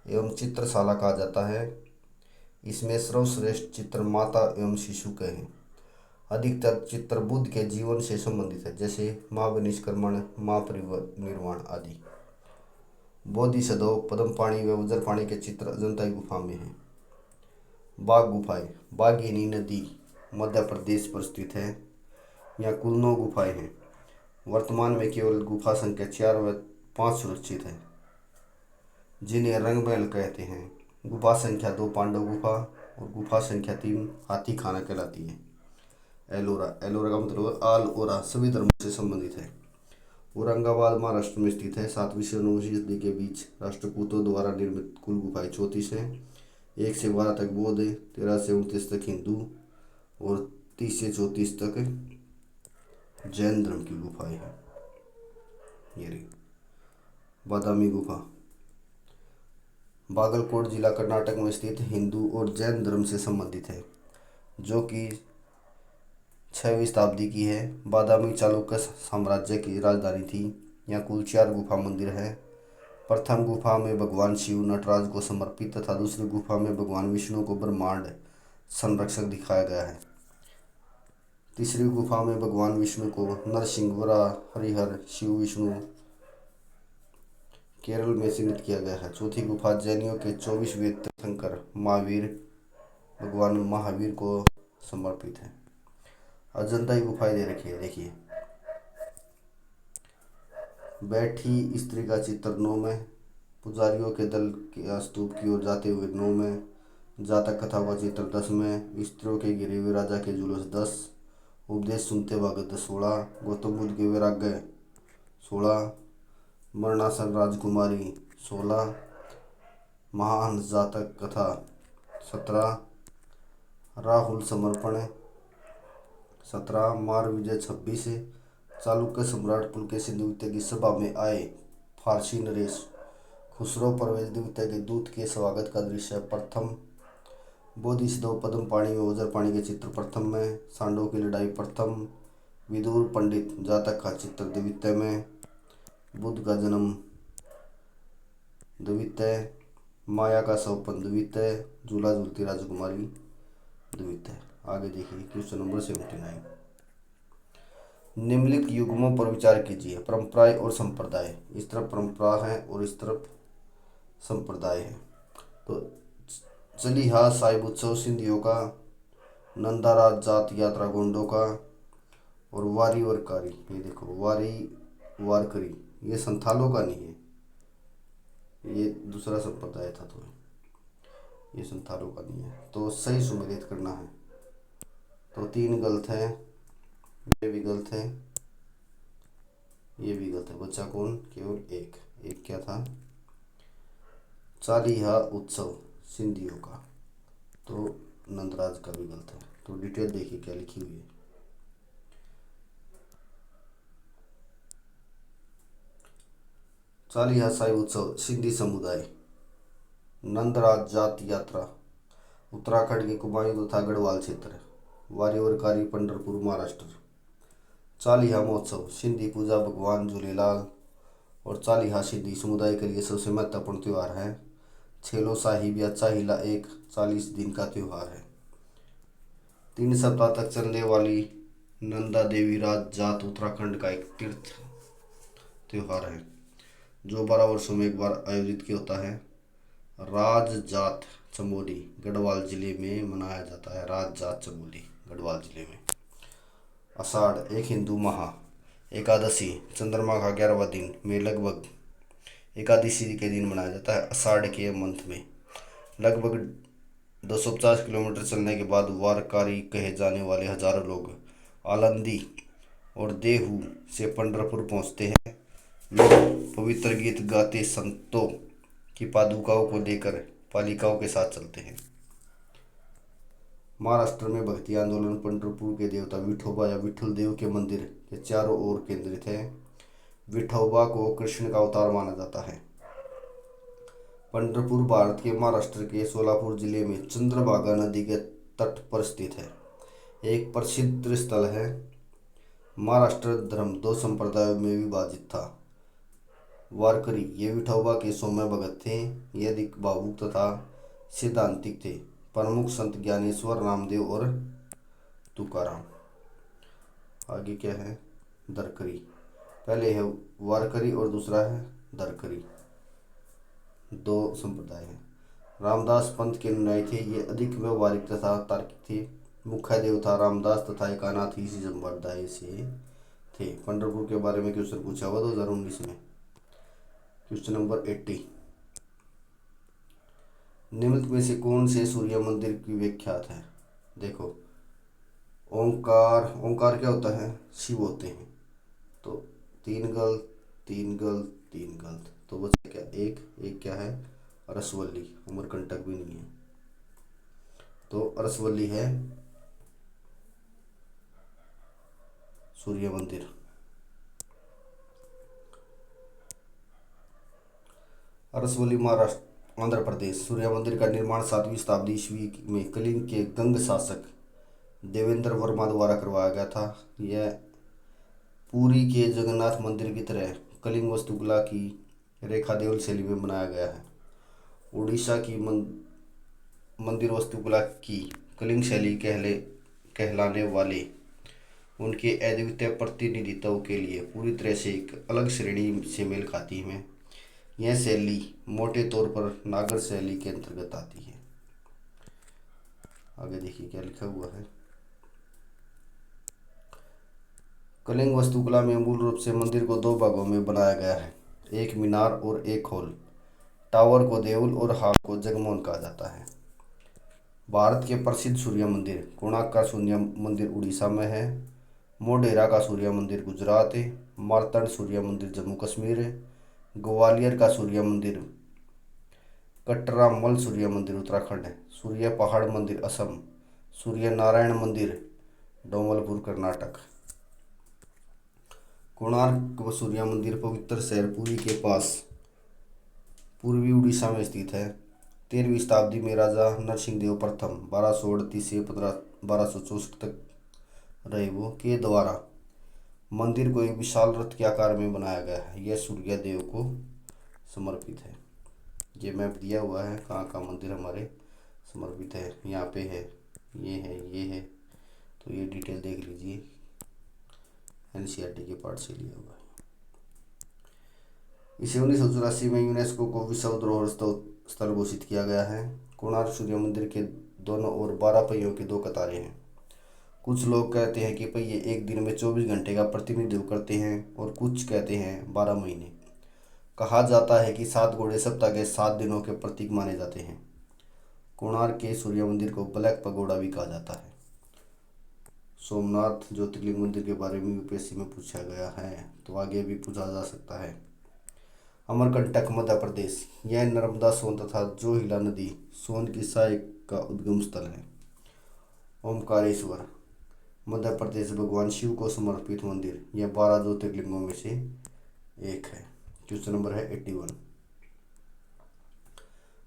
एवं चित्रशाला कहा जाता है। इसमें सर्वश्रेष्ठ चित्र माता एवं शिशु के हैं। अधिकतर चित्र बुद्ध के जीवन से संबंधित है, जैसे महाविनिष्क्रमण, महापरिनिर्वाण आदि। बोधिसत्व पद्मपाणि व वज्रपाणि के चित्र अजंता की गुफा में हैं। बाघ गुफाएं बाघिनी नदी मध्य प्रदेश पर स्थित है। यहाँ कुल 9 गुफाएं हैं। वर्तमान में केवल गुफा संख्या 4 व 5 सुरक्षित है, जिन्हें रंगमहल कहते हैं। गुफा संख्या 2 पांडव गुफा और गुफा संख्या 3 हाथी खाना कहलाती है। एलोरा का मतलब आल ओरा सभी धर्मों से संबंधित है। औरंगाबाद महाराष्ट्र में स्थित है। 7वीं से 9वीं सदी के बीच राष्ट्रकूटों द्वारा निर्मित कुल गुफाएं 34 हैं। 1 से 12 तक बौद्ध, 13 से 29 तक हिंदू और 30 से 34 तक जैन धर्म की गुफाएं हैं। ये बादामी गुफा बागलकोट जिला कर्नाटक में स्थित हिंदू और जैन धर्म से संबंधित है, जो कि 6वीं शताब्दी की है। बादामी चालुक्य साम्राज्य की राजधानी थी। यहाँ कुल 4 गुफा मंदिर है। प्रथम गुफा में भगवान शिव नटराज को समर्पित तथा दूसरी गुफा में भगवान विष्णु को ब्रह्मांड संरक्षक दिखाया गया है। तीसरी गुफा में भगवान विष्णु को नरसिंह, वराह, हरिहर, शिव, विष्णु केरल में चिन्हित किया गया है। चौथी गुफा जैनियों के 24वें तीर्थंकर महावीर भगवान महावीर को समर्पित है। अजंता की गुफाएं दे रखी है, देखिए। बैठी स्त्री का चित्र 9 में, पुजारियों के दल के स्तूप की ओर जाते हुए 9 में, जातक कथा का चित्र 10 में, स्त्रियों के घिरे हुए राजा के जुलूस 10, उपदेश सुनते भगत 16, गौतम बुद्ध के वैराग्य 16, मरणासन राजकुमारी 16, महाहंस जातक कथा 17, राहुल समर्पण 17, मार विजय 26, चालुक्य सम्राट पुलकेशिन द्वितीय की सभा में आए फारसी नरेश खुसरो परवेज द्वितीय के दूत के स्वागत का दृश्य प्रथम, बोधिसत्व पद्मपाणि व वज्रपाणि के चित्र प्रथम में, सांडों की लड़ाई प्रथम, विदुर पंडित जातक का चित्र द्वितीय में, बुद्ध का जन्म द्वितीय, माया का सौपन द्वितीय, झूला झूलती राजकुमारी द्वितीय। आगे देखिए क्वेश्चन नंबर 79, निम्नलिखित युग्मों पर विचार कीजिए। परंपराएं और संप्रदाय, इस तरफ परंपरा है और इस तरफ संप्रदाय है। तो चलिहा साहिब उत्सव सिंधियों का, नंदाराज जात यात्रा गोंडों का, और वारी वरकारी, ये देखो वारी वारकरी, ये संथालों का नहीं है, ये दूसरा संप्रदाय था, तो ये संथालों का नहीं है। तो सही सुमेलित करना है। तो 3 गलत है, ये भी गलत है, ये भी गलत है। बच्चा कौन? केवल एक। एक क्या था? चालीहा उत्सव सिंधियों का, तो नंदराज का भी गलत है। तो डिटेल देखिए क्या लिखी हुई है। चालीहा साई उत्सव सिंधी समुदाय, नंदराज जात यात्रा उत्तराखंड के कुमायूं तथा गढ़वाल क्षेत्र, वारीवरकारी पंढरपुर महाराष्ट्र। चालीहा महोत्सव सिंधी पूजा भगवान झूलेलाल और चालीहा सिंधी समुदाय के लिए सबसे महत्वपूर्ण त्यौहार है। छेलो साहिब या चाहिला एक 40 दिन का त्यौहार है। 3 सप्ताह तक चलने वाली नंदा देवी राज जात उत्तराखंड का एक तीर्थ त्यौहार है जो 12 वर्षों में एक बार आयोजित किया होता है। राज जात चमोली गढ़वाल जिले में मनाया जाता है। राज जात चमोली गढ़वाल जिले में। आषाढ़ एक हिंदू माह एकादशी चंद्रमा का 11वां दिन में लगभग एकादशी के दिन मनाया जाता है। आषाढ़ के मंथ में लगभग 250 किलोमीटर चलने के बाद वारकारी कहे जाने वाले हजारों लोग आलंदी और देहू से पंढरपुर पहुंचते हैं। लोग पवित्र गीत गाते संतों की पादुकाओं को लेकर पालिकाओं के साथ चलते हैं। महाराष्ट्र में भक्ति आंदोलन पंढरपुर के देवता विठोबा या विठल देव के मंदिर के चारों ओर केंद्रित है। विठोबा को कृष्ण का अवतार माना जाता है। पंढरपुर भारत के महाराष्ट्र के सोलापुर जिले में चंद्रभागा नदी के तट पर स्थित है। एक प्रसिद्ध स्थल है। महाराष्ट्र धर्म 2 संप्रदायों में विभाजित था। वारकरी ये विठोबा के सौम्य भगत थे। ये अधिक भावुक तथा सिद्धांतिक थे। प्रमुख संत ज्ञानेश्वर रामदेव और तुकाराम। आगे क्या है? दरकरी। पहले है वारकरी और दूसरा है दरकरी। 2 संप्रदाय हैं। रामदास पंथ के अनुयायी थे। ये अधिक व्यवहारिक तथा तार्किक थे। मुख्य देवता रामदास तथा एकानाथ इसी संप्रदाय से थे। पंढरपुर के बारे में क्वेश्चन पूछा हुआ 2019 में। Question number 80। निम्नलिखित में से कौन से सूर्य मंदिर की विख्यात है? देखो, ओंकार। ओंकार क्या होता है? शिव होते हैं। तो 3 गलत, 3 गलत, 3 गलत। तो बचा क्या? एक क्या है? अरसवल्ली। अमरकंटक भी नहीं है, तो अरसवल्ली है सूर्य मंदिर। अरसवल्ली महाराष्ट्र आंध्र प्रदेश। सूर्य मंदिर का निर्माण 7वीं शताब्दी ईस्वी में कलिंग के गंग शासक देवेंद्र वर्मा द्वारा करवाया गया था। यह पुरी के जगन्नाथ मंदिर की तरह कलिंग वास्तुकला की रेखा देवल शैली में बनाया गया है। उड़ीसा की मंदिर वास्तुकला की कलिंग शैली कहलाने वाले उनके अद्वितीय प्रतिनिधित्व के लिए पूरी तरह से एक अलग श्रेणी से मेल खाती है। यह शैली मोटे तौर पर नागर शैली के अंतर्गत आती है। आगे देखिए क्या लिखा हुआ है। कलिंग वास्तुकला में मूल रूप से मंदिर को 2 भागों में बनाया गया है, एक मीनार और एक हॉल। टावर को देउल और हाल को जगमोहन कहा जाता है। भारत के प्रसिद्ध सूर्य मंदिर। कोणार्क का सूर्य मंदिर उड़ीसा में है। मोढेरा का सूर्य मंदिर गुजरात है। मार्तंड सूर्य मंदिर जम्मू कश्मीर है। ग्वालियर का सूर्य मंदिर कटरामल सूर्य मंदिर उत्तराखंड है। सूर्य पहाड़ मंदिर असम। सूर्य नारायण मंदिर डोमलपुर कर्नाटक। कोणार्क सूर्य मंदिर पवित्र शहर पुरी के पास पूर्वी उड़ीसा में स्थित है। 13वीं शताब्दी में राजा नरसिंह देव प्रथम 1238 से 1264 तक रहे वो के द्वारा मंदिर को एक विशाल रथ के आकार में बनाया गया है। यह सूर्य देव को समर्पित है। ये मैप दिया हुआ है कहाँ का मंदिर हमारे समर्पित है। यहाँ पे है, ये है। तो ये डिटेल देख लीजिए, एनसीईआरटी के पार्ट से लिया हुआ है। इसे 1984 में यूनेस्को को विश्व धरोहर स्थल घोषित किया गया है। कोणार्क सूर्य मंदिर के दोनों ओर 12 पहियों की 2 कतारें हैं। कुछ लोग कहते हैं कि पहिए एक दिन में 24 घंटे का प्रतिनिधित्व करते हैं और कुछ कहते हैं 12 महीने। कहा जाता है कि 7 घोड़े सप्ताह के 7 दिनों के प्रतीक माने जाते हैं। कोणार्क के सूर्य मंदिर को ब्लैक पगोड़ा भी कहा जाता है। सोमनाथ ज्योतिर्लिंग मंदिर के बारे में यूपीएससी में पूछा गया है, तो आगे भी पूछा जा सकता है। अमरकंटक मध्य प्रदेश, यह नर्मदा, सोन तथा जोहिला नदी सोन की सहायक का उद्गम स्थल है। ओमकारेश्वर, मध्य प्रदेश, भगवान शिव को समर्पित मंदिर, यह 12 ज्योतिर्लिंगों में से एक है। क्वेश्चन नंबर है 81।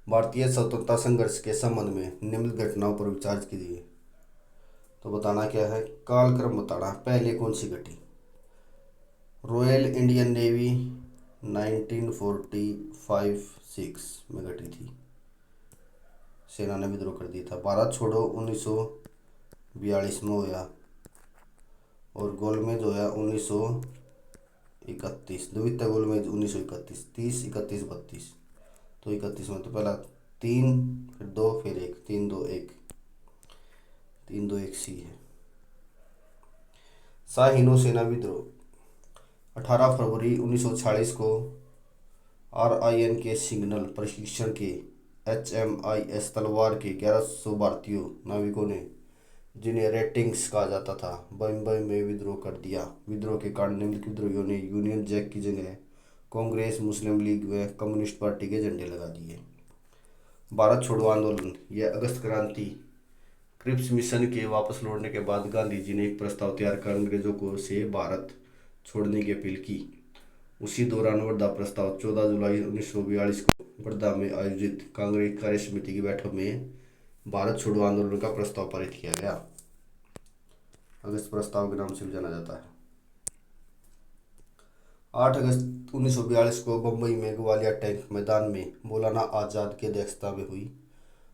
भारतीय स्वतंत्रता संघर्ष के संबंध में निम्नलिखित घटनाओं पर विचार कीजिए। तो बताना क्या है, कालक्रम बताना। पहले कौन सी घटी? रॉयल इंडियन नेवी 1945-6 में घटी थी। सेना ने विद्रोह कर दिया था। भारत छोड़ो 1942 में होया, और गोलमेज होया 1931। द्वितीय गोलमेज 1931, 30, 31, 32। तो 31 में तो पहला 3, फिर 2, फिर 1, 3, 2, 1, 3, 2, 1 सी है। शाही नौसेना विद्रोह 18 फरवरी 1946 को RIN के सिग्नल प्रशिक्षण के HMIS तलवार के 1100 भारतीय नाविकों ने, जिन्हें रेटिंग्स कहा जाता था, बम्बई में विद्रोह कर दिया। विद्रोह के कारण निम्नलिखित विद्रोहियों ने यूनियन जैक की जगह कांग्रेस, मुस्लिम लीग व कम्युनिस्ट पार्टी के झंडे लगा दिए। भारत छोड़ो आंदोलन, यह अगस्त क्रांति क्रिप्स मिशन के वापस लौटने के बाद गांधी जी ने एक प्रस्ताव तैयार कर अंग्रेजों को से भारत छोड़ने की अपील की। उसी दौरान वर्धा प्रस्ताव 14 जुलाई 1942 को वर्धा में आयोजित कांग्रेस कार्य समिति की बैठक में भारत छोड़ो आंदोलन का प्रस्ताव पारित किया गया। अगस्त प्रस्ताव के नाम से भी जाना जाता है। 8 अगस्त 1942 को बम्बई में ग्वालियर टैंक मैदान में मौलाना आज़ाद की अध्यक्षता में हुई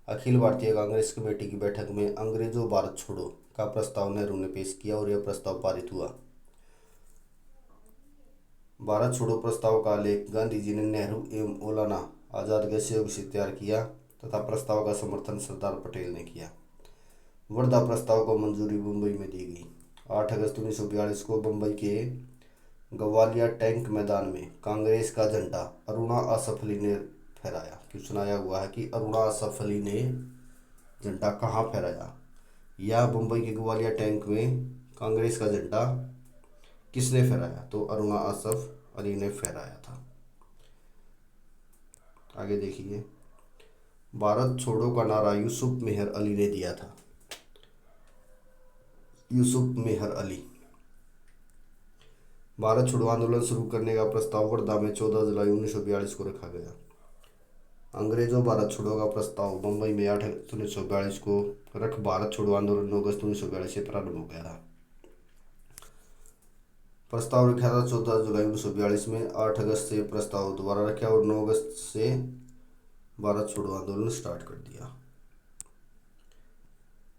अखिल भारतीय कांग्रेस कमेटी की बैठक में अंग्रेजों भारत छोड़ो का प्रस्ताव नेहरू ने पेश किया और यह प्रस्ताव पारित हुआ। भारत छोड़ो प्रस्ताव का लेख गांधी जी ने नेहरू एवं मौलाना आज़ाद के सहयोग से तैयार किया तथा प्रस्ताव का समर्थन सरदार पटेल ने किया। वर्धा प्रस्ताव को मंजूरी मुंबई में दी गई। 8 अगस्त 1942 को बम्बई के ग्वालियर टैंक मैदान में कांग्रेस का झंडा अरुणा आसफ अली ने फहराया। क्यों सुनाया हुआ है कि अरुणा आसफ अली ने झंडा कहाँ फहराया? यह बम्बई के ग्वालियर टैंक में कांग्रेस का झंडा किसने फहराया? तो अरुणा आसफ अली ने फहराया था। आगे देखिए, भारत छोड़ो का नारा यूसुफ मेहर अली ने दिया था। यूसुफ मेहर अली। भारत छोड़ो आंदोलन शुरू करने का प्रस्ताव वर्धा में 14 जुलाई 1942 को रखा गया। अंग्रेजों भारत छोड़ो का प्रस्ताव बम्बई में 8 अगस्त 1942 को रख भारत छोड़ो आंदोलन 9 अगस्त 1942 से प्रारंभ हो गया था। प्रस्ताव रखा था 14 जुलाई 1942 में। 8 अगस्त से प्रस्ताव दोबारा रखा और 9 अगस्त से भारत छोड़ो आंदोलन स्टार्ट कर दिया।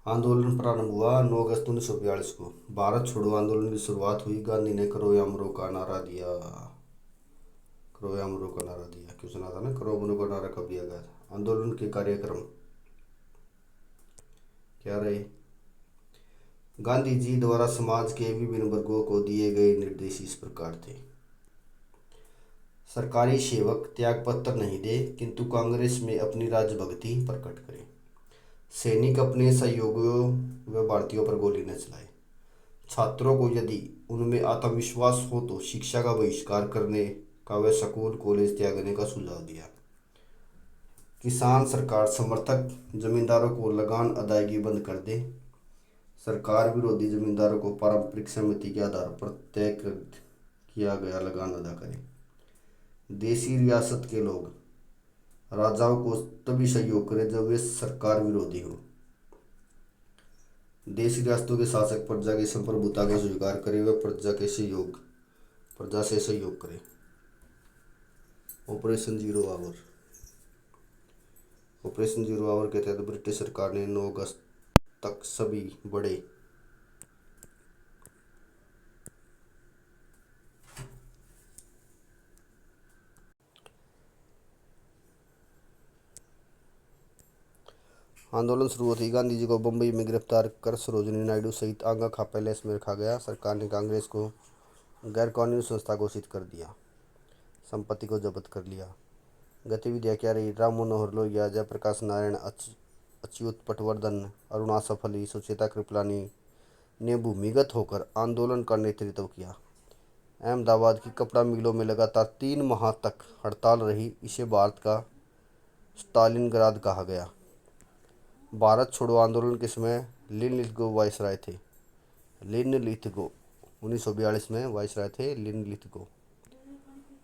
आंदोलन प्रारंभ हुआ 9 अगस्त 1942 को। भारत छोड़ो आंदोलन की शुरुआत हुई। गांधी ने करो या मरो का नारा दिया। करो या मरो का नारा दिया। क्यों सुना था ना, करो मरो का नारा कब दिया गया था? आंदोलन के कार्यक्रम क्या रहे? गांधी जी द्वारा समाज के विभिन्न वर्गों को दिए गए निर्देश इस प्रकार थे। सरकारी सेवक त्यागपत्र नहीं दे, किंतु कांग्रेस में अपनी राजभक्ति प्रकट करें। सैनिक अपने सहयोगियों व भारतीयों पर गोली न चलाए। छात्रों को यदि उनमें आत्मविश्वास हो तो शिक्षा का बहिष्कार करने का व स्कूल कॉलेज त्यागने का सुझाव दिया। किसान सरकार समर्थक जमींदारों को लगान अदायगी बंद कर दे। सरकार विरोधी जमींदारों को पारंपरिक सहमति के आधार पर तय किया गया लगान अदा करे। देशी रियासत के लोग राजाओं को तभी सहयोग करें जब वे सरकार विरोधी हो। देशी रियासतों के शासक प्रजा की संप्रभुता को स्वीकार करे व प्रजा से सहयोग करे। Operation zero hour. Operation zero hour के तहत ब्रिटिश सरकार ने 9 अगस्त तक सभी बड़े आंदोलन शुरू होते ही गांधी जी को बम्बई में गिरफ्तार कर सरोजिनी नायडू सहित आगा खा पैलेस में रखा गया। सरकार ने कांग्रेस को गैर कानूनी संस्था घोषित कर दिया। संपत्ति को जब्त कर लिया। गतिविधियां क्या रही? राम मनोहर लोहिया, जयप्रकाश नारायण, अच्युत पटवर्धन, अरुणा सफली, सुचेता कृपलानी ने भूमिगत होकर आंदोलन का नेतृत्व किया। अहमदाबाद की कपड़ा मिलों में लगातार 3 माह तक हड़ताल रही। इसे भारत का स्टालिनग्राद कहा गया। भारत छोड़ो आंदोलन के समय लिनलिथगो वायसराय थे। लिनलिथगो 1942 में वायसराय थे लिनलिथगो।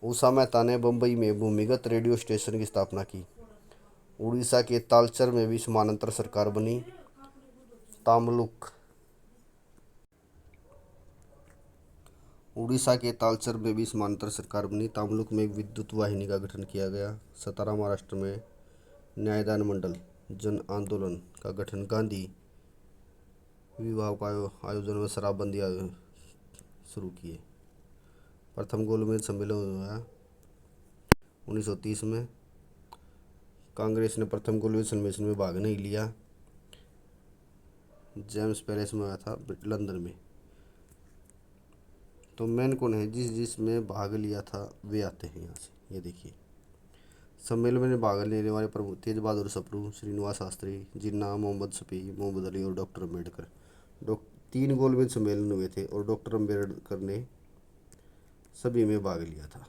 उषा मेहता ने बम्बई में भूमिगत रेडियो स्टेशन की स्थापना की। उड़ीसा के तालचर में भी समानांतर सरकार बनी। तामलुक उड़ीसा के तालचर में भी समानांतर सरकार बनी। तामलुक में एक विद्युत वाहिनी का गठन किया गया। सतारा महाराष्ट्र में न्यायदान मंडल जन आंदोलन का गठन। गांधी विवाह का आयोजन में शराबबंदी शुरू किए। प्रथम गोलमेज सम्मेलन हुआ 1930 में। कांग्रेस ने प्रथम गोलमेज सम्मेलन में भाग नहीं लिया। जेम्स पैलेस में हुआ था लंदन में। तो मेन कौन है? जिसमें भाग लिया था वे आते हैं यहाँ से। ये देखिए, सम्मेलन में भाग लेने वाले प्रमुख तेज बहादुर सप्रू, श्रीनिवास शास्त्री, जिन्ना, मोहम्मद शफी, मोहम्मद अली और डॉक्टर अम्बेडकर। 3 गोलमेज सम्मेलन हुए थे और डॉक्टर अम्बेडकर ने सभी में भाग लिया था।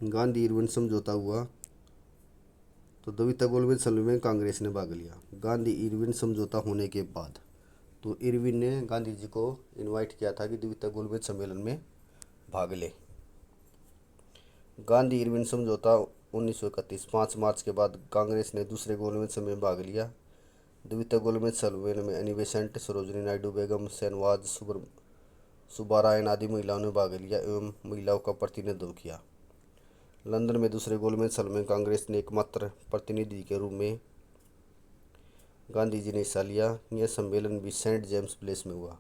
गांधी इरविन समझौता हुआ तो द्वितीय गोलमेज सम्मेलन में कांग्रेस ने भाग लिया। गांधी इरविन समझौता होने के बाद तो इरविन ने गांधी जी को इनवाइट किया था कि द्वितीय गोलमेज सम्मेलन में भाग ले। गांधी इरविन समझौता 1931। 5 मार्च के बाद कांग्रेस ने दूसरे गोलमेज सम्मेलन में भाग लिया। द्वितीय गोलमेज सम्मेलन में एनी बेसेंट, सरोजिनी नायडू, बेगम शहनवाज, सुब्बारायन आदि महिलाओं ने भाग लिया एवं महिलाओं का प्रतिनिधित्व किया। लंदन में दूसरे गोलमेज सम्मेलन में कांग्रेस ने एकमात्र प्रतिनिधि के रूप में गांधी जी ने हिस्सा लिया। यह सम्मेलन भी सेंट जेम्स प्लेस में हुआ।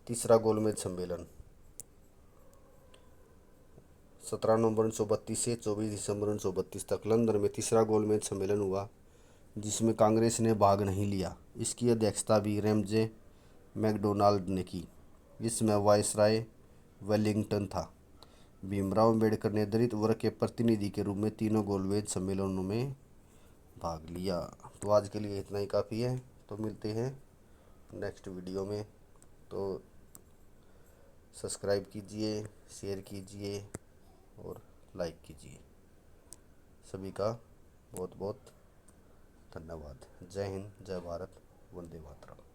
तीसरा गोलमेज सम्मेलन 17 नवंबर 1932 से 24 दिसंबर 1932 तक लंदन में तीसरा गोलमेज सम्मेलन हुआ, जिसमें कांग्रेस ने भाग नहीं लिया। इसकी अध्यक्षता भी रैमजे मैकडोनाल्ड ने की। इसमें वायसराय वेलिंगटन था। भीमराव अम्बेडकर ने दलित वर्ग के प्रतिनिधि के रूप में तीनों गोलमेज सम्मेलनों में भाग लिया। तो आज के लिए इतना ही काफ़ी है। तो मिलते हैं नेक्स्ट वीडियो में। तो सब्सक्राइब कीजिए, शेयर कीजिए और लाइक कीजिए। सभी का बहुत बहुत धन्यवाद। जय हिंद, जय भारत, वंदे मातरम।